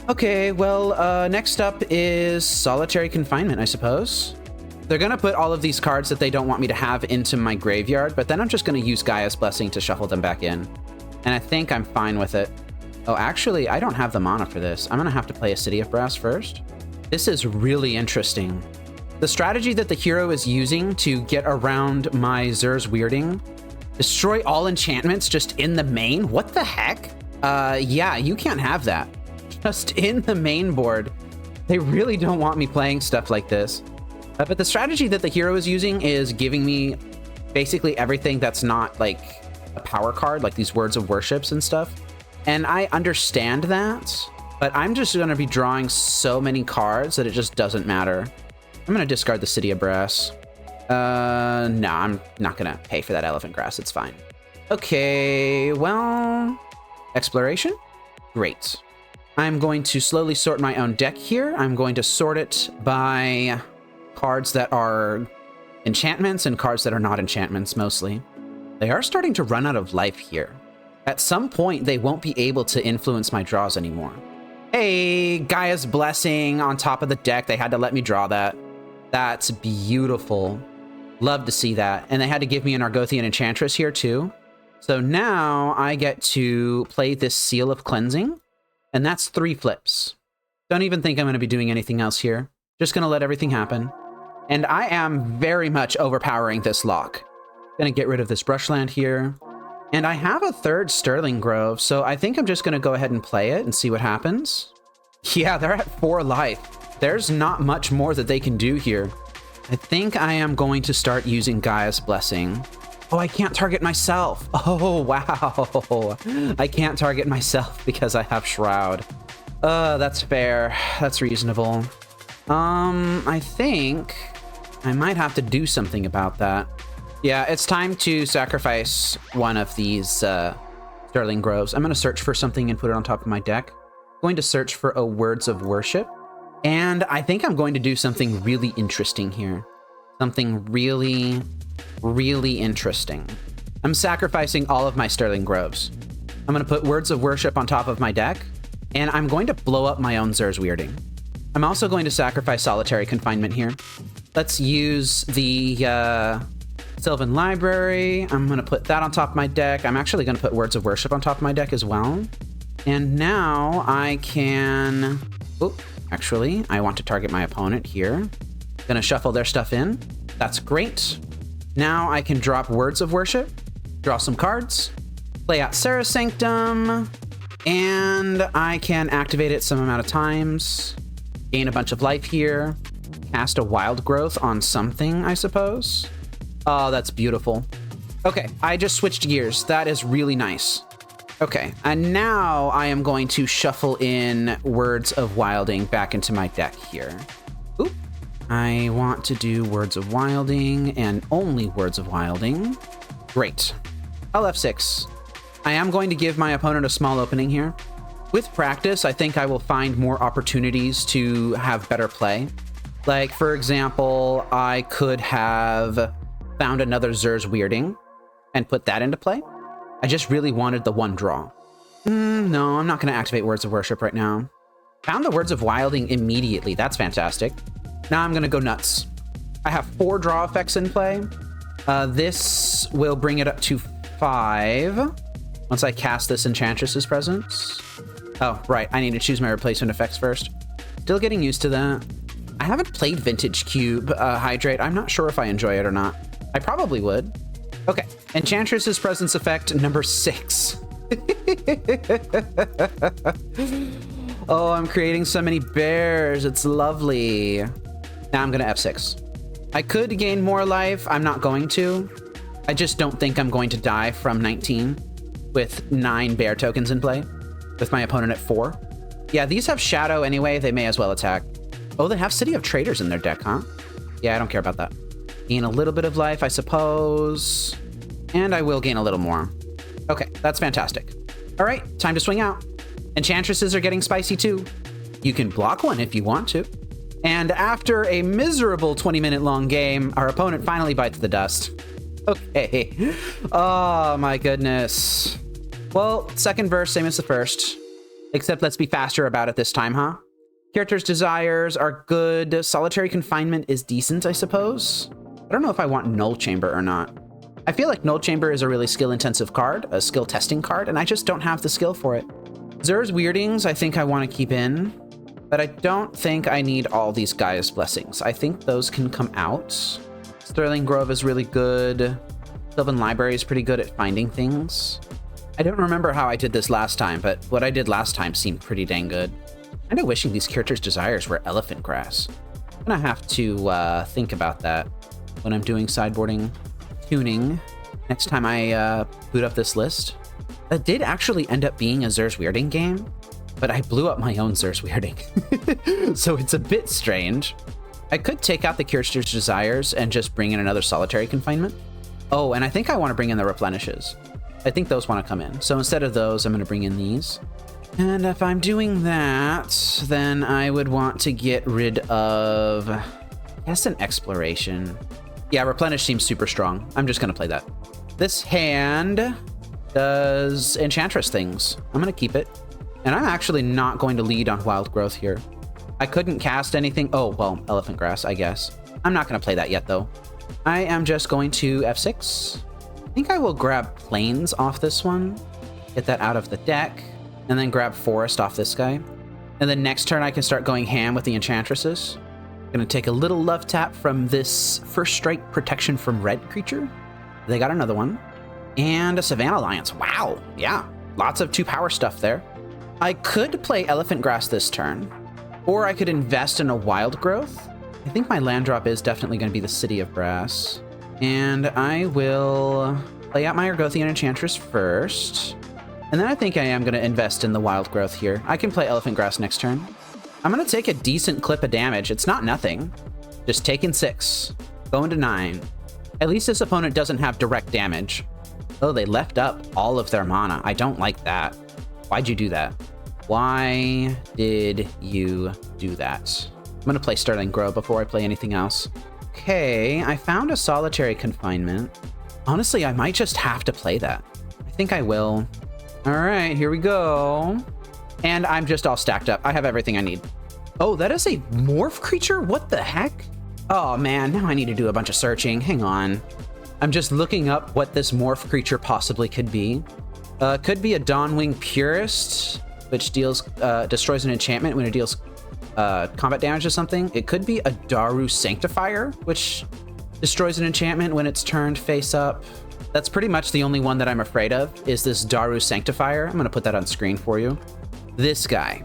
Okay, well, next up is Solitary Confinement, I suppose. They're going to put all of these cards that they don't want me to have into my graveyard, but then I'm just going to use Gaia's Blessing to shuffle them back in. And I think I'm fine with it. Oh, actually, I don't have the mana for this. I'm going to have to play a City of Brass first. This is really interesting. The strategy that the hero is using to get around my Zer's Weirding, destroy all enchantments just in the main? What the heck? Yeah, you can't have that. Just in the main board. They really don't want me playing stuff like this. But the strategy that the hero is using is giving me basically everything that's not like a power card, like these Words of Worships and stuff. And I understand that, but I'm just going to be drawing so many cards that it just doesn't matter. I'm going to discard the City of Brass. No, I'm not going to pay for that Elephant Grass. It's fine. Okay, well, Exploration? Great. I'm going to slowly sort my own deck here. I'm going to sort it by cards that are enchantments and cards that are not enchantments, mostly. They are starting to run out of life here. At some point, they won't be able to influence my draws anymore. Hey, Gaia's Blessing on top of the deck. They had to let me draw that. That's beautiful. Love to see that. And they had to give me an Argothian Enchantress here too. So now I get to play this Seal of Cleansing, and that's 3 flips. Don't even think I'm going to be doing anything else here. Just going to let everything happen. And I am very much overpowering this lock. Going to get rid of this Brushland here. And I have a 3rd Sterling Grove, so I think I'm just going to go ahead and play it and see what happens. Yeah, they're at 4 life. There's not much more that they can do here. I think I am going to start using Gaia's Blessing. Oh, I can't target myself. Oh, wow. I can't target myself because I have Shroud. That's fair. That's reasonable. I think I might have to do something about that. Yeah, it's time to sacrifice one of these Sterling Groves. I'm going to search for something and put it on top of my deck. I'm going to search for a Words of Worship. And I think I'm going to do something really interesting here. Something really, really interesting. I'm sacrificing all of my Sterling Groves. I'm going to put Words of Worship on top of my deck, and I'm going to blow up my own Zer's Weirding. I'm also going to sacrifice Solitary Confinement here. Let's use the Sylvan Library. I'm going to put that on top of my deck. I'm actually going to put Words of Worship on top of my deck as well. And now I can... Oh, actually, I want to target my opponent here. Going to shuffle their stuff in. That's great. Now I can drop Words of Worship, draw some cards, play out Serra's Sanctum, and I can activate it some amount of times, gain a bunch of life here, cast a Wild Growth on something, I suppose. Oh, that's beautiful. Okay, I just switched gears. That is really nice. Okay, and now I am going to shuffle in Words of Wilding back into my deck here. Oop. I want to do Words of Wilding and only Words of Wilding. Great. I'll F6. I am going to give my opponent a small opening here. With practice, I think I will find more opportunities to have better play. Like, for example, I could have found another Zer's Weirding and put that into play. I just really wanted the 1 draw. No, I'm not going to activate Words of Worship right now. Found the Words of Wilding immediately. That's fantastic. Now I'm going to go nuts. I have 4 draw effects in play. This will bring it up to 5 once I cast this Enchantress's Presence. Oh, right. I need to choose my replacement effects first. Still getting used to that. I haven't played Vintage Cube Hydrate. I'm not sure if I enjoy it or not. I probably would. Okay. Enchantress's Presence effect number 6. Oh, I'm creating so many bears. It's lovely. Now I'm going to F6. I could gain more life. I'm not going to. I just don't think I'm going to die from 19 with 9 bear tokens in play with my opponent at 4. Yeah, these have Shadow anyway. They may as well attack. Oh, they have City of Traders in their deck, huh? Yeah, I don't care about that. Gain a little bit of life, I suppose. And I will gain a little more. Okay, that's fantastic. All right, time to swing out. Enchantresses are getting spicy too. You can block one if you want to. And after a miserable 20-minute long game, our opponent finally bites the dust. Okay. Oh my goodness. Well, second verse, same as the first. Except let's be faster about it this time, huh? Character's Desires are good. Solitary Confinement is decent, I suppose. I don't know if I want Null Chamber or not. I feel like Null Chamber is a really skill-intensive card, a skill-testing card, and I just don't have the skill for it. Zer's Weirdings, I think I want to keep in. But I don't think I need all these Gaia's Blessings. I think those can come out. Sterling Grove is really good. Sylvan Library is pretty good at finding things. I don't remember how I did this last time, but what I did last time seemed pretty dang good. I'm kind of wishing these characters' desires were elephant grass. I'm gonna have to think about that when I'm doing sideboarding tuning next time I boot up this list. That did actually end up being a Zer's Weirding game, but I blew up my own Zer's Weirding. So it's a bit strange. I could take out the Character's Desires and just bring in another Solitary Confinement. Oh, and I think I want to bring in the Replenishes. I think those want to come in. So instead of those, I'm going to bring in these. And if I'm doing that, then I would want to get rid of, I guess, an Exploration. Yeah, Replenish seems super strong. I'm just going to play that. This hand does Enchantress things. I'm going to keep it. And I'm actually not going to lead on Wild Growth here. I couldn't cast anything. Oh, well, Elephant Grass, I guess. I'm not going to play that yet, though. I am just going to F6. I think I will grab Plains off this one. Get that out of the deck. And then grab Forest off this guy. And then next turn, I can start going ham with the Enchantresses. I'm going to take a little love tap from this First Strike protection from red creature. They got another one. And a Savannah Alliance. Wow. Yeah. Lots of 2-power stuff there. I could play Elephant Grass this turn. Or I could invest in a Wild Growth. I think my land drop is definitely going to be the City of Brass. And I will play out my Argothian Enchantress first. And then I think I am going to invest in the Wild Growth here. I can play Elephant Grass next turn. I'm going to take a decent clip of damage. It's not nothing. Just taking 6. Going to 9. At least this opponent doesn't have direct damage. Oh, they left up all of their mana. I don't like that. Why'd you do that? Why did you do that? I'm going to play Sterling Grove before I play anything else. Okay, I found a Solitary Confinement. Honestly, I might just have to play that. I think I will. All right, here we go. And I'm just all stacked up. I have everything I need. Oh, that is a morph creature? What the heck? Oh man, now I need to do a bunch of searching. Hang on. I'm just looking up what this morph creature possibly could be. Could be a Dawnwing Purist, which deals destroys an enchantment when it deals combat damage or something. It could be a Daru Sanctifier, which destroys an enchantment when it's turned face up. That's pretty much the only one that I'm afraid of, is this Daru Sanctifier. I'm going to put that on screen for you. This guy.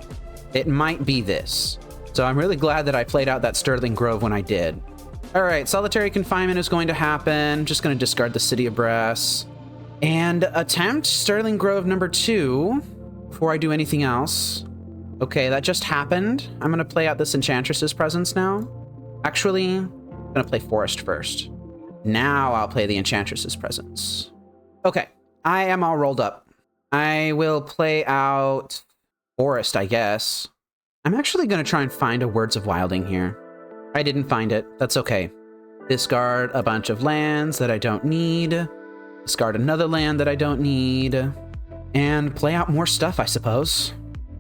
It might be this. So I'm really glad that I played out that Sterling Grove when I did. All right, Solitary Confinement is going to happen. Just going to discard the City of Brass. And attempt Sterling Grove number 2 before I do anything else. Okay, that just happened. I'm going to play out this Enchantress's Presence now. Actually, I'm going to play Forest first. Now I'll play the Enchantress's Presence. Okay, I am all rolled up. I will play out Forest, I guess. I'm actually going to try and find a Words of Wilding here. I didn't find it. That's okay. Discard a bunch of lands that I don't need. Discard another land that I don't need. And play out more stuff, I suppose.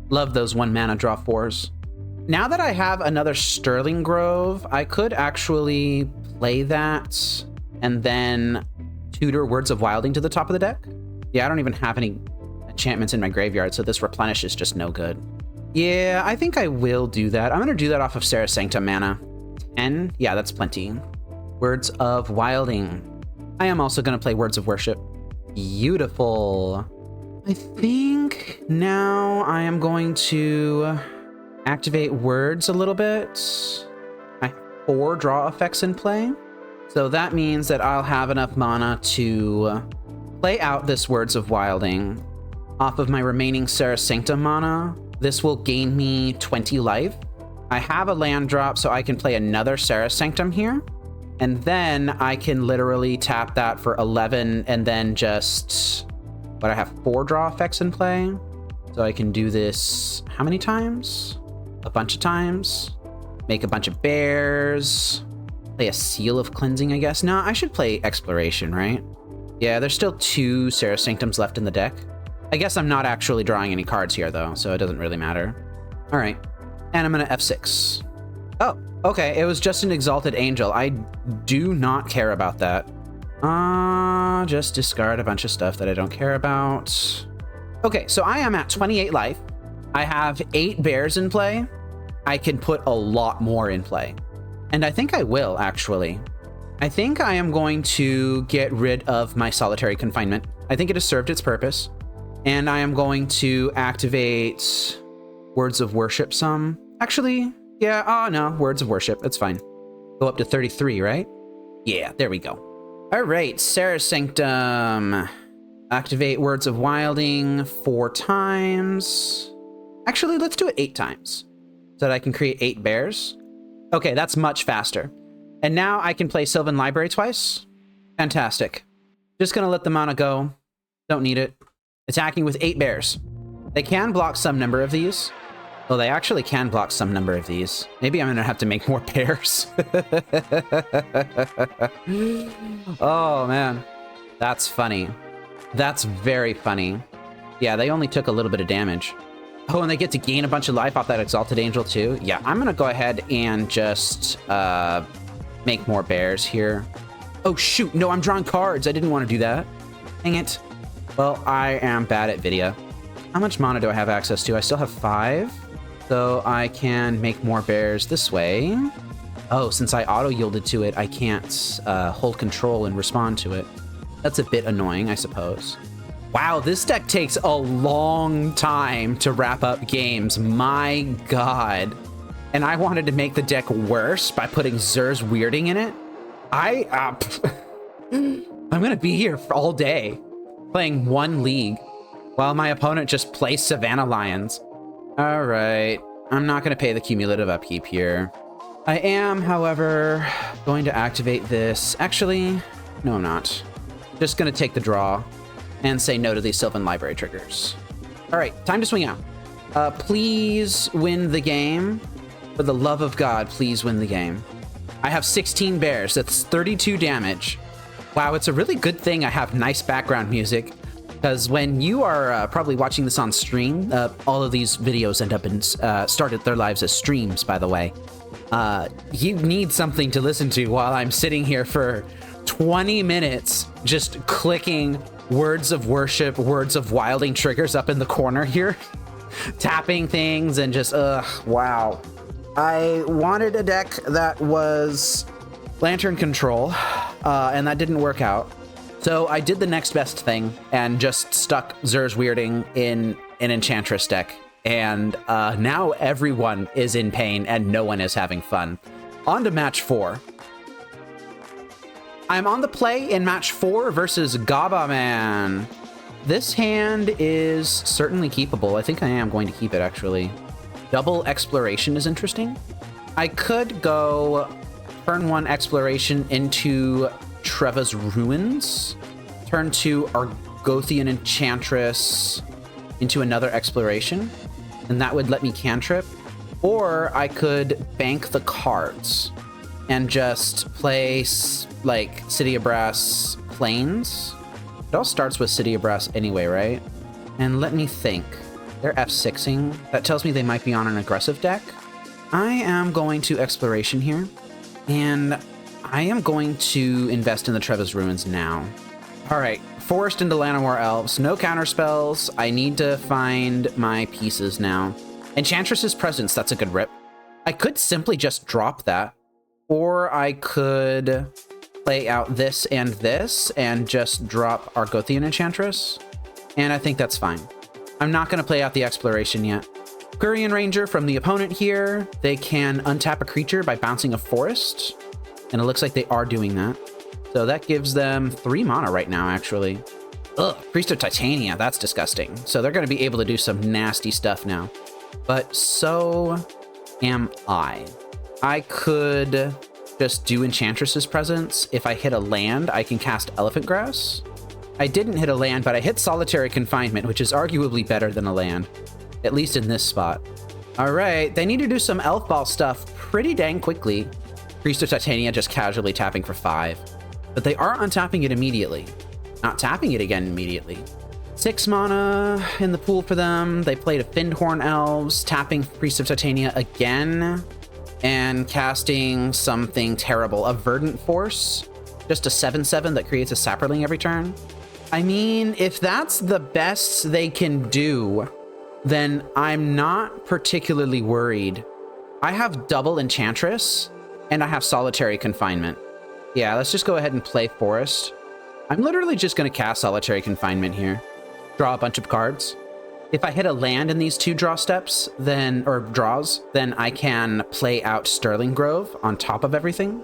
Love those 1 mana draw 4s. Now that I have another Sterling Grove, I could actually play that and then tutor Words of Wilding to the top of the deck. Yeah, I don't even have any enchantments in my graveyard, so this Replenish is just no good. Yeah, I think I will do that. I'm going to do that off of Serra Sanctum mana. 10? Yeah, that's plenty. Words of Wilding. I am also going to play Words of Worship. Beautiful. I think now I am going to activate Words a little bit. I have 4 draw effects in play. So that means that I'll have enough mana to play out this Words of Wilding off of my remaining Serra Sanctum mana. This will gain me 20 life. I have a land drop, so I can play another Serra Sanctum here. And then I can literally tap that for 11 and then just... But I have 4 draw effects in play. So I can do this how many times? A bunch of times. Make a bunch of bears. Play a Seal of Cleansing, I guess. No, I should play Exploration, right? Yeah, there's still 2 Serra Sanctums left in the deck. I guess I'm not actually drawing any cards here, though, so it doesn't really matter. All right. And I'm going to F6. Oh, okay. It was just an Exalted Angel. I do not care about that. Just discard a bunch of stuff that I don't care about. Okay, so I am at 28 life. I have 8 bears in play. I can put a lot more in play. And I think I will, actually. I think I am going to get rid of my Solitary Confinement. I think it has served its purpose. And I am going to activate Words of Worship some. Actually, yeah, no, Words of Worship. That's fine. Go up to 33, right? Yeah, there we go. All right, Serra Sanctum. Activate Words of Wilding 4 times. Actually, let's do it 8 times so that I can create 8 bears. Okay, that's much faster. And now I can play Sylvan Library twice. Fantastic. Just gonna let the mana go. Don't need it. Attacking with 8 bears. They can block some number of these. Oh, they actually can block some number of these. Maybe I'm gonna have to make more bears. Oh man, that's funny. That's very funny. Yeah, they only took a little bit of damage. Oh, and they get to gain a bunch of life off that Exalted Angel too? Yeah, I'm gonna go ahead and just make more bears here. Oh shoot, no, I'm drawing cards. I didn't want to do that. Dang it. Well, I am bad at video. How much mana do I have access to? I still have 5. So I can make more bears this way. Oh, since I auto-yielded to it, I can't hold control and respond to it. That's a bit annoying, I suppose. Wow, this deck takes a long time to wrap up games. My god. And I wanted to make the deck worse by putting Zer's Weirding in it. I'm gonna be here for all day playing one league while my opponent just plays Savannah Lions. All right, I'm not gonna pay the cumulative upkeep here. I am, however, going to activate this. Actually, no, I'm not. Just gonna take the draw and say no to these Sylvan Library triggers. All right, time to swing out. Please win the game. For the love of God, please win the game. I have 16 bears. That's 32 damage. Wow, it's a really good thing I have nice background music, because when you are probably watching this on stream, all of these videos end up in started their lives as streams, by the way. You need something to listen to while I'm sitting here for 20 minutes just clicking words of worship, words of wilding triggers up in the corner here, tapping things and just, wow. I wanted a deck that was Lantern Control, and that didn't work out. So I did the next best thing and just stuck Zer's Weirding in an Enchantress deck. And now everyone is in pain and no one is having fun. On to match 4. I'm on the play in match 4 versus Gabaman. This hand is certainly keepable. I think I am going to keep it, actually. Double Exploration is interesting. I could go turn 1 Exploration into Treva's Ruins, turn 2 Argothian Enchantress into another Exploration, and that would let me cantrip. Or I could bank the cards and just play like City of Brass Plains. It all starts with City of Brass anyway, right? And let me think. They're F6ing. That tells me they might be on an aggressive deck. I am going to Exploration here, and I am going to invest in the Treva's Ruins now. All right, forced into Llanowar Elves. No counter spells. I need to find my pieces now. Enchantress's Presence, that's a good rip. I could simply just drop that, or I could play out this and just drop Argothian Enchantress, and I think that's fine. I'm not going to play out the Exploration yet. Quirion Ranger from the opponent here. They can untap a creature by bouncing a forest, and it looks like they are doing that. So that gives them 3 mana right now, actually. Ugh, Priest of Titania, that's disgusting. So they're going to be able to do some nasty stuff now. But so am I. I could just do Enchantress's Presence. If I hit a land, I can cast Elephant Grass. I didn't hit a land, but I hit Solitary Confinement, which is arguably better than a land, at least in this spot. All right, they need to do some Elfball stuff pretty dang quickly. Priest of Titania just casually tapping for 5, but they are untapping it immediately, not tapping it again immediately. 6 mana in the pool for them. They played a Findhorn Elves, tapping Priest of Titania again, and casting something terrible, a Verdant Force, just a 7/7 that creates a Saproling every turn. I mean, if that's the best they can do, then I'm not particularly worried. I have double Enchantress, and I have Solitary Confinement. Yeah, let's just go ahead and play Forest. I'm literally just going to cast Solitary Confinement here. Draw a bunch of cards. If I hit a land in these 2 draw steps, or draws, then I can play out Sterling Grove on top of everything.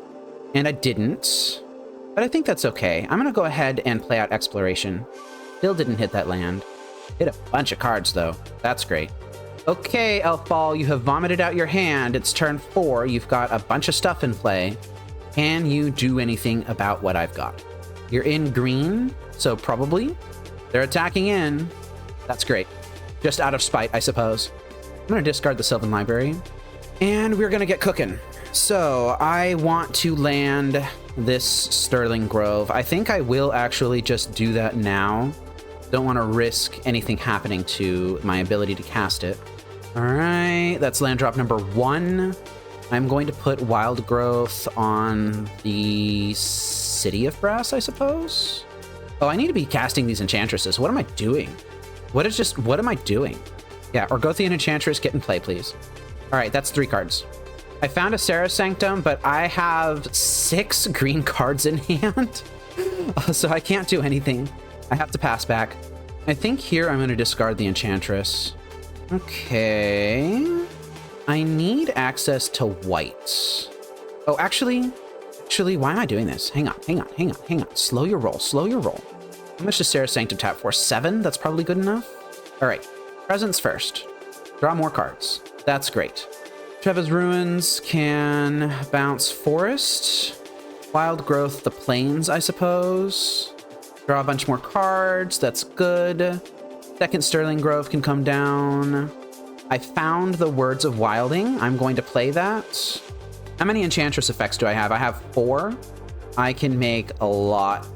And I didn't. But I think that's okay. I'm going to go ahead and play out Exploration. Still didn't hit that land. Hit a bunch of cards, though. That's great. Okay, Elfball, you have vomited out your hand. It's turn 4. You've got a bunch of stuff in play. Can you do anything about what I've got? You're in green, so probably. They're attacking in. That's great. Just out of spite, I suppose. I'm going to discard the Sylvan Library. And we're going to get cooking. So I want to land this Sterling Grove. I think I will actually just do that now. Don't want to risk anything happening to my ability to cast it. All right, that's land drop number 1. I'm going to put Wild Growth on the City of Brass, I suppose. Oh, I need to be casting these enchantresses. What am I doing? What am I doing? Yeah, Argothian Enchantress, get in play, please. All right, that's 3 cards. I found a Serra Sanctum, but I have 6 green cards in hand, so I can't do anything. I have to pass back. I think here I'm going to discard the Enchantress. Okay. I need access to white. Oh, actually, why am I doing this? Hang on. Slow your roll. How much does Serra Sanctum tap for? 7? That's probably good enough. All right, presents first. Draw more cards. That's great. Treva's Ruins can bounce Forest. Wild Growth, the Plains, I suppose. Draw a bunch more cards. That's good. Second Sterling Grove can come down. I found the Words of Wilding. I'm going to play that. How many Enchantress effects do I have? I have 4. I can make a lot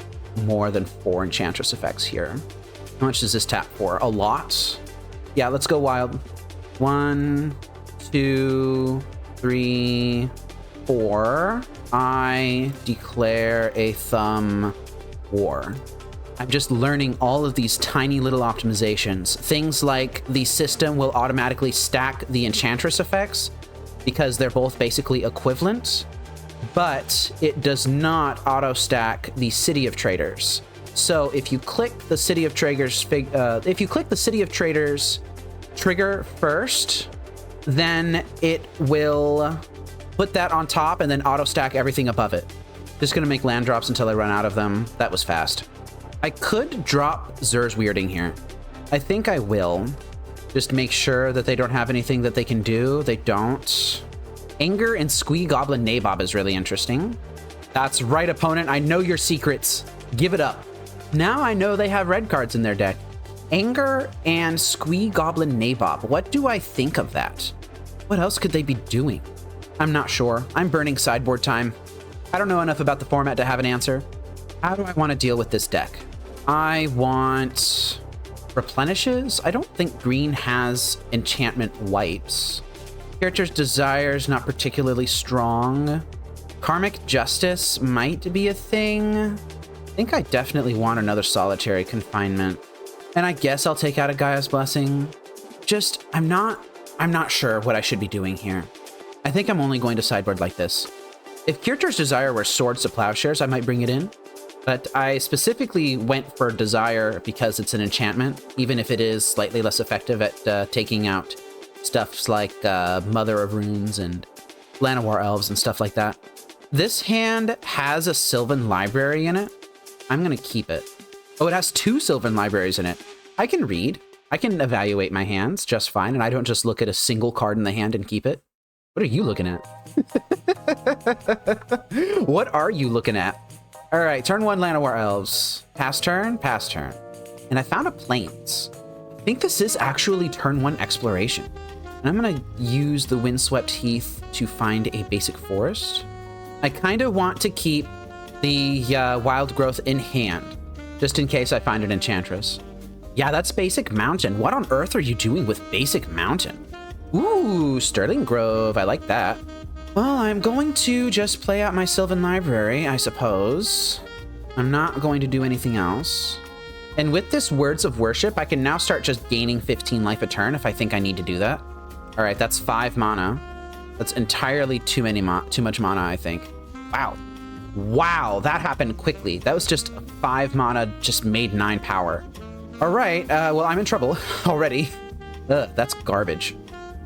more than 4 Enchantress effects here. How much does this tap for? A lot? Yeah, let's go wild. 1, 2, 3, 4. I declare a thumb war. I'm just learning all of these tiny little optimizations. Things like the system will automatically stack the Enchantress effects because they're both basically equivalent, but it does not auto stack the City of Traders. So if you click the City of Traders, trigger first, then it will put that on top and then auto stack everything above it. Just gonna make land drops until I run out of them. That was fast. I could drop Zur's Weirding here. I think I will. Just make sure that they don't have anything that they can do. They don't. Anger and Squee Goblin Nabob is really interesting. That's right, opponent. I know your secrets. Give it up. Now I know they have red cards in their deck. Anger and Squee Goblin Nabob. What do I think of that? What else could they be doing? I'm not sure. I'm burning sideboard time. I don't know enough about the format to have an answer. How do I want to deal with this deck? I want replenishes. I don't think green has enchantment wipes. Character's Desire's not particularly strong. Karmic Justice might be a thing. I think I definitely want another Solitary Confinement. And I guess I'll take out a Gaia's Blessing. Just, I'm not sure what I should be doing here. I think I'm only going to sideboard like this. If Kirtor's Desire were Swords to Plowshares, I might bring it in. But I specifically went for Desire because it's an enchantment, even if it is slightly less effective at taking out stuffs like Mother of Runes and Llanowar Elves and stuff like that. This hand has a Sylvan Library in it. I'm going to keep it. Oh, it has 2 Sylvan Libraries in it. I can read. I can evaluate my hands just fine, and I don't just look at a single card in the hand and keep it. What are you looking at? What are you looking at? All right, turn 1 Llanowar Elves. Pass turn, pass turn. And I found a Plains. I think this is actually turn 1 Exploration. And I'm gonna use the Windswept Heath to find a basic forest. I kind of want to keep the Wild Growth in hand, just in case I find an Enchantress. Yeah, that's Basic Mountain. What on earth are you doing with Basic Mountain? Ooh, Sterling Grove. I like that. Well, I'm going to just play out my Sylvan Library, I suppose. I'm not going to do anything else. And with this Words of Worship, I can now start just gaining 15 life a turn if I think I need to do that. All right, that's 5 mana. That's entirely too much mana, I think. Wow. Wow, that happened quickly. That was just 5 mana, just made 9 power. All right, well, I'm in trouble already. Ugh, that's garbage.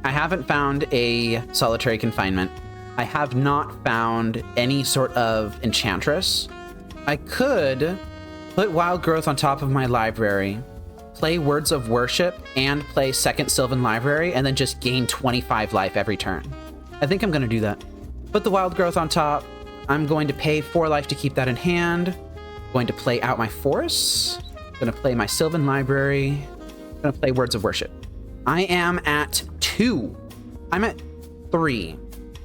I haven't found a Solitary Confinement. I have not found any sort of Enchantress. I could put Wild Growth on top of my library, play Words of Worship, and play second Sylvan Library, and then just gain 25 life every turn. I think I'm going to do that. Put the Wild Growth on top. I'm going to pay 4 life to keep that in hand. I'm going to play out my forests. I'm going to play my Sylvan Library. I'm going to play Words of Worship. I am at 2. I'm at 3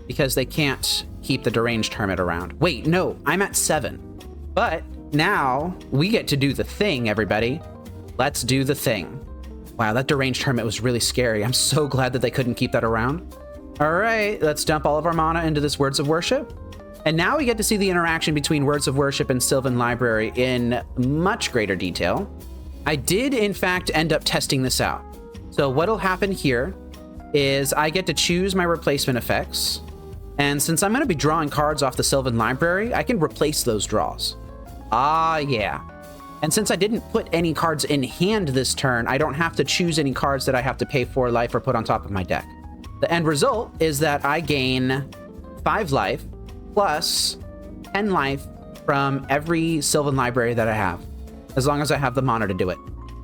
because they can't keep the Deranged Hermit around. Wait, no, I'm at 7. But now we get to do the thing, everybody. Let's do the thing. Wow, that deranged hermit was really scary. I'm so glad that they couldn't keep that around. All right, let's dump all of our mana into this Words of Worship. And now we get to see the interaction between Words of Worship and Sylvan Library in much greater detail. I did, in fact, end up testing this out. So what'll happen here is I get to choose my replacement effects. And since I'm going to be drawing cards off the Sylvan Library, I can replace those draws. Ah, yeah. And since I didn't put any cards in hand this turn, I don't have to choose any cards that I have to pay 4 life or put on top of my deck. The end result is that I gain 5 life plus 10 life from every Sylvan Library that I have, as long as I have the mana to do it,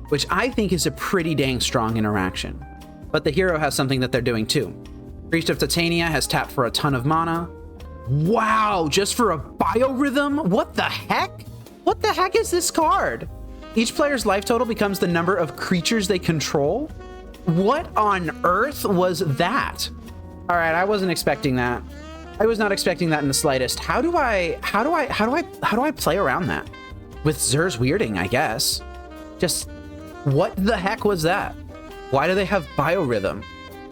which I think is a pretty dang strong interaction. But the hero has something that they're doing too. Priest of Titania has tapped for a ton of mana. Wow, just for a biorhythm? What the heck? What the heck is this card? Each player's life total becomes the number of creatures they control. What on earth was that? All right, I wasn't expecting that. I was not expecting that in the slightest. How do I play around that? With Zer's Weirding, I guess. Just what the heck was that? Why do they have Biorhythm?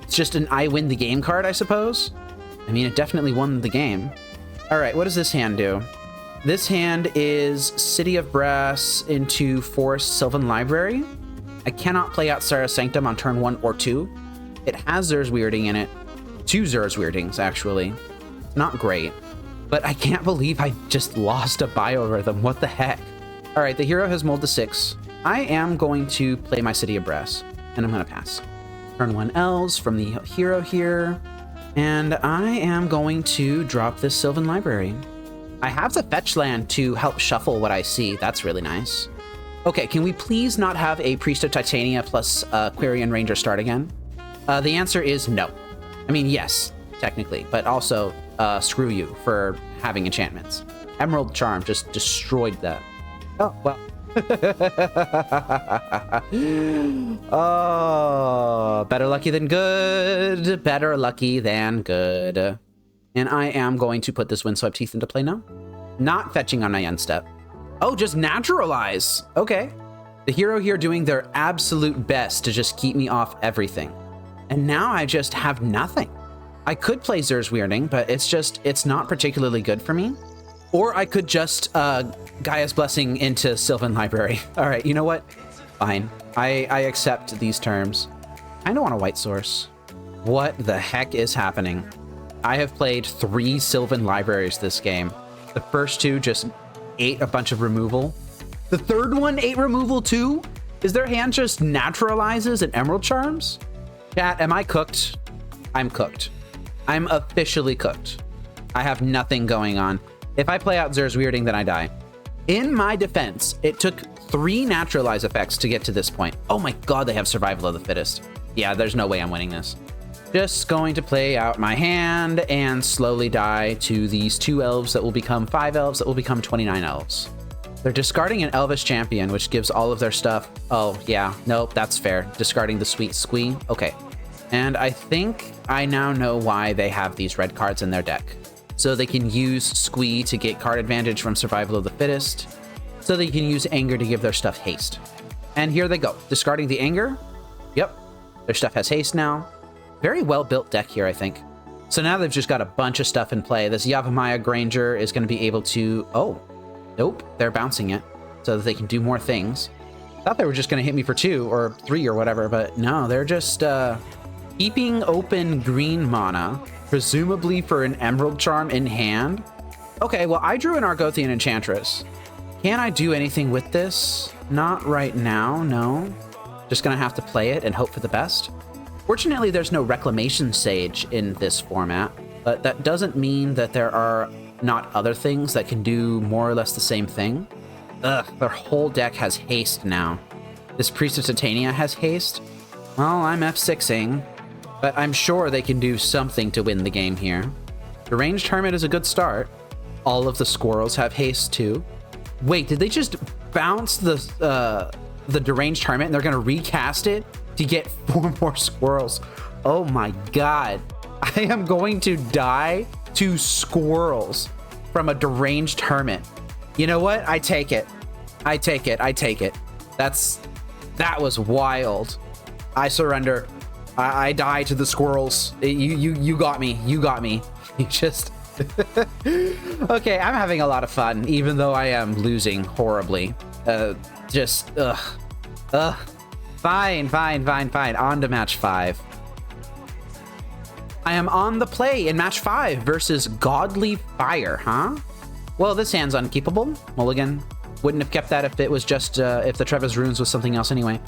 It's just an I win the game card, I suppose. I mean, it definitely won the game. All right, what does this hand do? This hand is City of Brass into Forest Sylvan Library. I cannot play out Serra Sanctum on turn 1 or 2. It has Zer's Weirding in it. 2 Zer's Weirdings, actually. Not great. But I can't believe I just lost a Biorhythm. What the heck? All right, the hero has mulled to 6. I am going to play my City of Brass, and I'm going to pass. Turn 1 elves from the hero here. And I am going to drop this Sylvan Library. I have the fetch land to help shuffle what I see. That's really nice. Okay, can we please not have a Priest of Titania plus Quirion Ranger start again? The answer is no. I mean, yes, technically, but also screw you for having enchantments. Emerald Charm just destroyed that. Oh, well. Oh, better lucky than good. Better lucky than good. And I am going to put this Windswept Teeth into play now. Not fetching on my end step. Oh, just naturalize. Okay. The hero here doing their absolute best to just keep me off everything. And now I just have nothing. I could play Zer's Weirding, but it's not particularly good for me. Or I could just Gaia's Blessing into Sylvan Library. All right, you know what? Fine. I accept these terms. I don't want a white source. What the heck is happening? I have played 3 Sylvan Libraries this game. The first 2 just ate a bunch of removal. The third one ate removal too? Is their hand just naturalizes and Emerald Charms? Chat, am I cooked? I'm cooked. I'm officially cooked. I have nothing going on. If I play out Zer's Weirding, then I die. In my defense, it took 3 naturalize effects to get to this point. Oh my god, they have Survival of the Fittest. Yeah, there's no way I'm winning this. Just going to play out my hand and slowly die to these 2 elves that will become 5 elves that will become 29 elves. They're discarding an Elvish Champion, which gives all of their stuff. Oh, yeah. Nope, that's fair. Discarding the Sweet Squee. Okay. And I think I now know why they have these red cards in their deck. So they can use Squee to get card advantage from Survival of the Fittest. So they can use Anger to give their stuff haste. And here they go. Discarding the Anger. Yep. Their stuff has haste now. Very well-built deck here, I think. So now they've just got a bunch of stuff in play. This Yavimaya Granger is going to be able to... Oh, nope. They're bouncing it so that they can do more things. I thought they were just going to hit me for 2 or 3 or whatever, but no, they're just keeping open green mana, presumably for an Emerald Charm in hand. Okay, well, I drew an Argothian Enchantress. Can I do anything with this? Not right now, no. Just going to have to play it and hope for the best. Fortunately, there's no Reclamation Sage in this format, but that doesn't mean that there are not other things that can do more or less the same thing. Ugh, their whole deck has haste now. This Priest of Titania has haste. Well, I'm F6ing, but I'm sure they can do something to win the game here. Deranged Hermit is a good start. All of the squirrels have haste too. Wait, did they just bounce the Deranged Hermit and they're going to recast it to get 4 more squirrels? Oh my god. I am going to die to squirrels from a Deranged Hermit. You know what? I take it. I take it. I take it. That's That was wild. I surrender. I die to the squirrels. You got me. You got me. You just... Okay, I'm having a lot of fun, even though I am losing horribly. Fine. On to match 5. I am on the play in match 5 versus GodlyFire, huh? Well, this hand's unkeepable. Mulligan. Wouldn't have kept that if it was just, if the Trevor's Runes was something else anyway.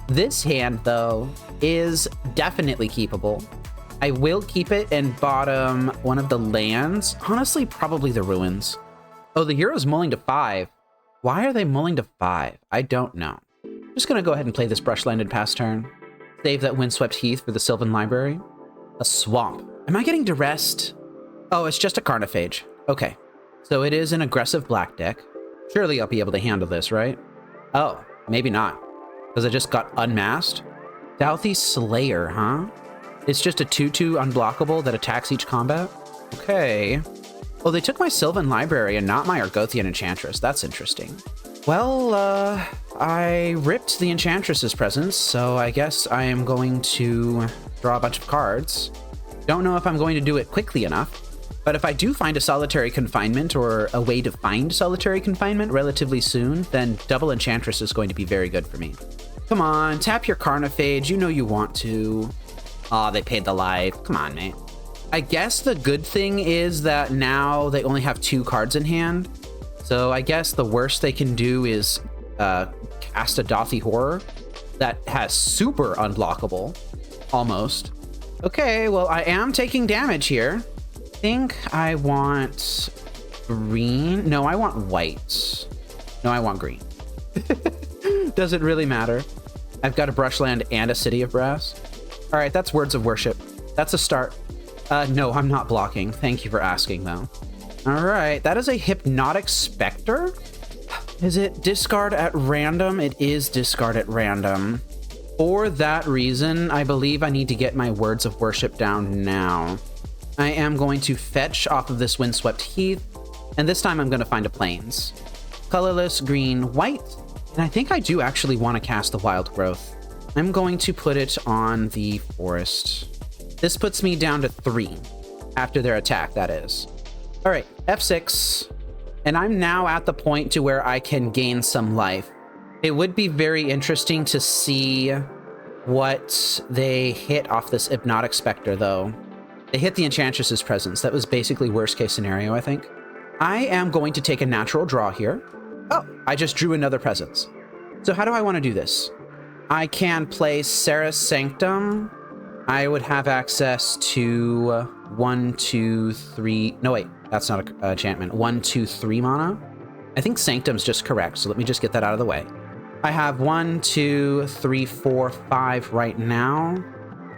This hand, though, is definitely keepable. I will keep it and bottom one of the lands. Honestly, probably the Ruins. Oh, the hero's mulling to 5. Why are they mulling to 5? I don't know. I'm just gonna go ahead and play this Brush-Landed pass turn. Save that Windswept Heath for the Sylvan Library. A Swamp. Am I getting duressed? Oh, it's just a Carnophage. Okay. So it is an aggressive black deck. Surely I'll be able to handle this, right? Oh, maybe not. Because I just got unmasked? Douthie Slayer, huh? It's just a 2/2 unblockable that attacks each combat? Okay. Oh, they took my Sylvan Library and not my Argothian Enchantress. That's interesting. Well, I ripped the Enchantress's presence, so I guess I am going to draw a bunch of cards. Don't know if I'm going to do it quickly enough, but if I do find a Solitary Confinement or a way to find Solitary Confinement relatively soon, then double Enchantress is going to be very good for me. Come on, tap your Carnophage. You know you want to. Aw, they paid the life. Come on, mate. I guess the good thing is that now they only have 2 cards in hand. So I guess the worst they can do is cast a Dauthi Horror that has super unblockable, almost. Okay, well, I am taking damage here. I think I want green. No, I want white. No, I want green. Doesn't really matter. I've got a Brushland and a City of Brass. All right, that's Words of Worship. That's a start. No, I'm not blocking. Thank you for asking, though. All right, that is a Hypnotic Spectre. Is it discard at random? It is discard at random. For that reason, I believe I need to get my Words of Worship down now. I am going to fetch off of this Windswept Heath, and this time I'm going to find a Plains. Colorless, green, white, and I think I do actually want to cast the Wild Growth. I'm going to put it on the Forest. This puts me down to 3, after their attack, that is. All right, F6, and I'm now at the point to where I can gain some life. It would be very interesting to see what they hit off this Hypnotic Spectre, though. They hit the Enchantress's presence. That was basically worst case scenario, I think. I am going to take a natural draw here. Oh, I just drew another presence. So how do I want to do this? I can play Serra's Sanctum. I would have access to 1, 2, 3. No, wait, that's not an enchantment. 1, 2, 3 mana. I think Sanctum's just correct, so let me just get that out of the way. I have 1, 2, 3, 4, 5 right now.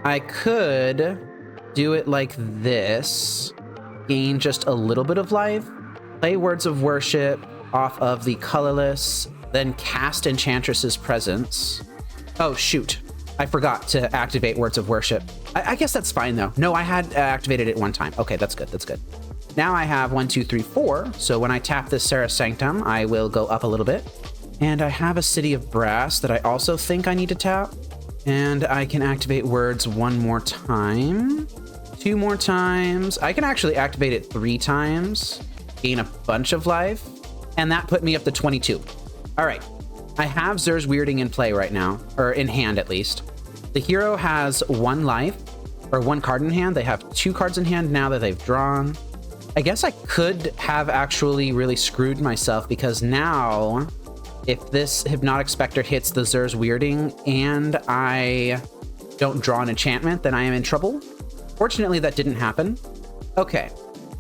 I could do it like this, gain just a little bit of life, play Words of Worship off of the colorless, then cast Enchantress's Presence. Oh, shoot. I forgot to activate Words of Worship. I guess that's fine, though. No, I had activated it one time. Okay, that's good. That's good. Now I have 1, 2, 3, 4. So when I tap this Serra Sanctum, I will go up a little bit. And I have a City of Brass that I also think I need to tap. And I can activate Words 1 more time. 2 more times. I can actually activate it 3 times. Gain a bunch of life. And that put me up to 22. All right. I have Zur's Weirding in play right now, or in hand at least. The hero has 1 life, or 1 card in hand. They have 2 cards in hand now that they've drawn. I guess I could have actually really screwed myself, because now, if this Hypnotic Spectre hits the Zur's Weirding and I don't draw an enchantment, then I am in trouble. Fortunately, that didn't happen. Okay,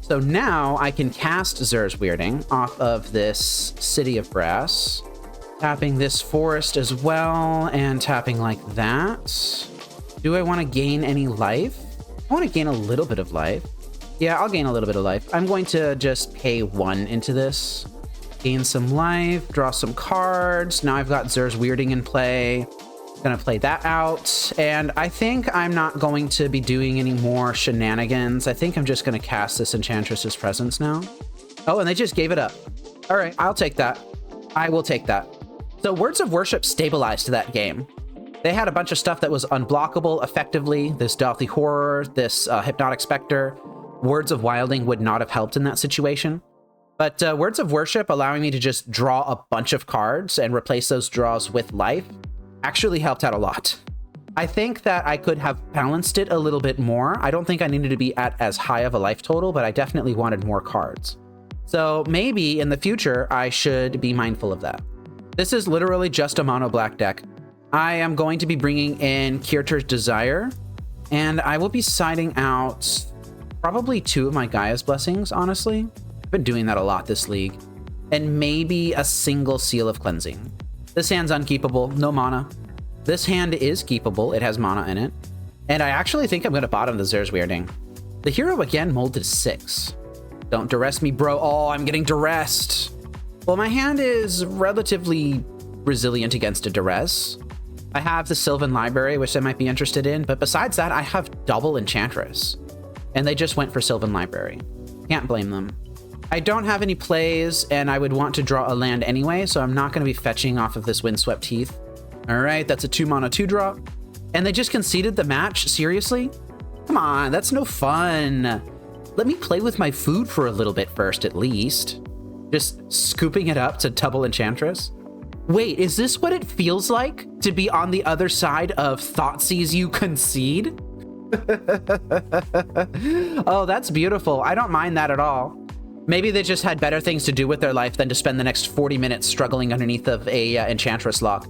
so now I can cast Zur's Weirding off of this City of Brass. Tapping this Forest as well, and tapping like that. Do I want to gain any life? I want to gain a little bit of life. Yeah, I'll gain a little bit of life. I'm going to just pay 1 into this. Gain some life, draw some cards. Now I've got Zur's Weirding in play. Gonna play that out. And I think I'm not going to be doing any more shenanigans. I think I'm just gonna cast this Enchantress's Presence now. Oh, and they just gave it up. All right, I'll take that. I will take that. So Words of Worship stabilized that game. They had a bunch of stuff that was unblockable effectively. This Stealthy Horror, this Hypnotic Spectre. Words of Wilding would not have helped in that situation. But Words of Worship allowing me to just draw a bunch of cards and replace those draws with life actually helped out a lot. I think that I could have balanced it a little bit more. I don't think I needed to be at as high of a life total, but I definitely wanted more cards. So maybe in the future, I should be mindful of that. This is literally just a mono black deck. I am going to be bringing in Kirtor's Desire, and I will be siding out probably 2 of my Gaia's Blessings, honestly. I've been doing that a lot this league. And maybe a single Seal of Cleansing. This hand's unkeepable, no mana. This hand is keepable, it has mana in it. And I actually think I'm going to bottom the Zer's Weirding. The hero again molded 6. Don't duress me, bro. Oh, I'm getting duressed. Well, my hand is relatively resilient against a duress. I have the Sylvan Library, which I might be interested in, but besides that, I have double Enchantress. And they just went for Sylvan Library. Can't blame them. I don't have any plays, and I would want to draw a land anyway, so I'm not going to be fetching off of this Windswept Heath. All right, that's a 2-mana 2-drop. And they just conceded the match? Seriously? Come on, that's no fun. Let me play with my food for a little bit first, at least. Just scooping it up to double Enchantress. Wait, is this what it feels like to be on the other side of Thoughtseize You Concede? Oh, that's beautiful. I don't mind that at all. Maybe they just had better things to do with their life than to spend the next 40 minutes struggling underneath of a Enchantress lock.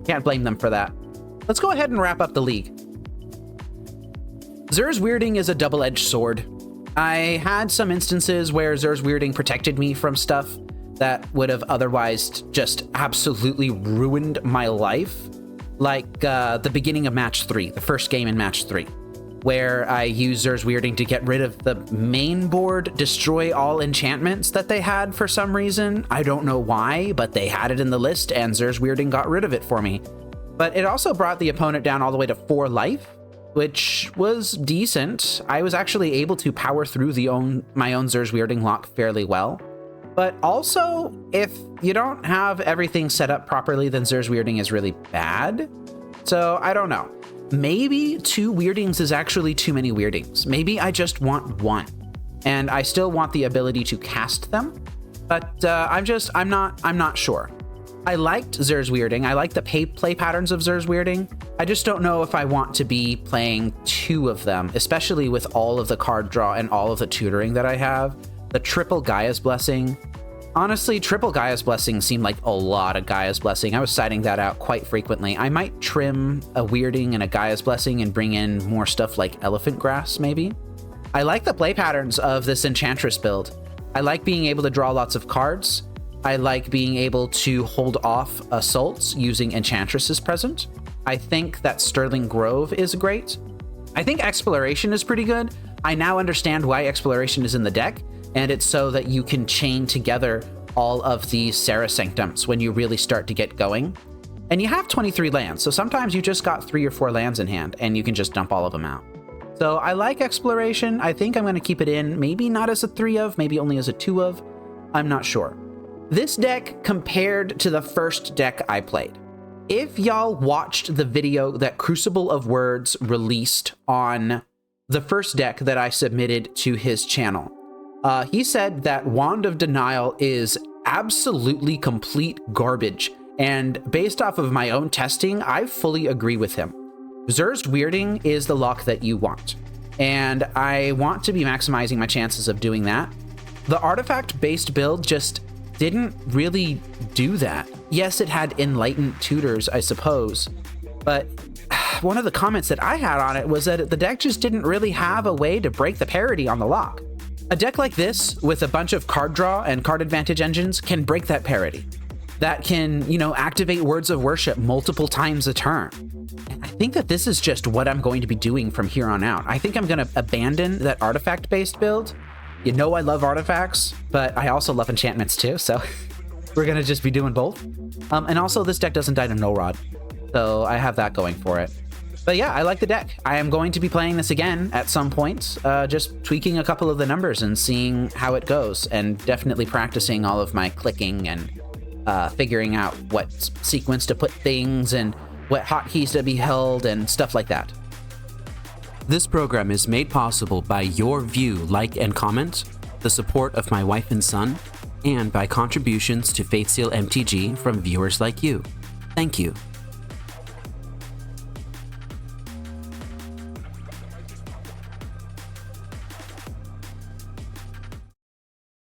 Can't blame them for that. Let's go ahead and wrap up the league. Zer's Weirding is a double-edged sword. I had some instances where Zer's Weirding protected me from stuff that would have otherwise just absolutely ruined my life. Like the beginning of match 3, the first game in match 3, where I used Zer's Weirding to get rid of the main board, destroy all enchantments that they had for some reason. I don't know why, but they had it in the list and Zer's Weirding got rid of it for me. But it also brought the opponent down all the way to 4 life, which was decent. I was actually able to power through my own Zer's Weirding lock fairly well. But also, if you don't have everything set up properly, then Zer's Weirding is really bad. So I don't know. Maybe 2 Weirdings is actually too many Weirdings. Maybe I just want 1, and I still want the ability to cast them. But I'm not sure. I liked Zer's Weirding. I like the play patterns of Zer's Weirding. I just don't know if I want to be playing 2 of them, especially with all of the card draw and all of the tutoring that I have. The triple Gaia's Blessing. Honestly, triple Gaia's Blessing seemed like a lot of Gaia's Blessing. I was citing that out quite frequently. I might trim a Weirding and a Gaia's Blessing and bring in more stuff like Elephant Grass, maybe. I like the play patterns of this Enchantress build. I like being able to draw lots of cards. I like being able to hold off assaults using Enchantress's present. I think that Sterling Grove is great. I think Exploration is pretty good. I now understand why Exploration is in the deck, and it's so that you can chain together all of these Serra Sanctums when you really start to get going. And you have 23 lands, so sometimes you just got 3 or 4 lands in hand, and you can just dump all of them out. So I like Exploration. I think I'm going to keep it in, maybe not as a 3 of, maybe only as a 2 of. I'm not sure. This deck compared to the first deck I played. If y'all watched the video that Crucible of Words released on the first deck that I submitted to his channel, he said that Wand of Denial is absolutely complete garbage, and based off of my own testing, I fully agree with him. Zer's Weirding is the lock that you want, and I want to be maximizing my chances of doing that. The artifact-based build just didn't really do that. Yes, it had Enlightened Tutors, I suppose, but one of the comments that I had on it was that the deck just didn't really have a way to break the parity on the lock. A deck like this, with a bunch of card draw and card advantage engines, can break that parity. That can, activate Words of Worship multiple times a turn. And I think that this is just what I'm going to be doing from here on out. I think I'm going to abandon that artifact-based build. I love artifacts, but I also love enchantments too, so we're going to just be doing both. And also, this deck doesn't die to No Rod, so I have that going for it. But yeah, I like the deck. I am going to be playing this again at some point, just tweaking a couple of the numbers and seeing how it goes, and definitely practicing all of my clicking and figuring out what sequence to put things and what hotkeys to be held and stuff like that. This program is made possible by your view, like, and comment, the support of my wife and son, and by contributions to Faithseal MTG from viewers like you. Thank you.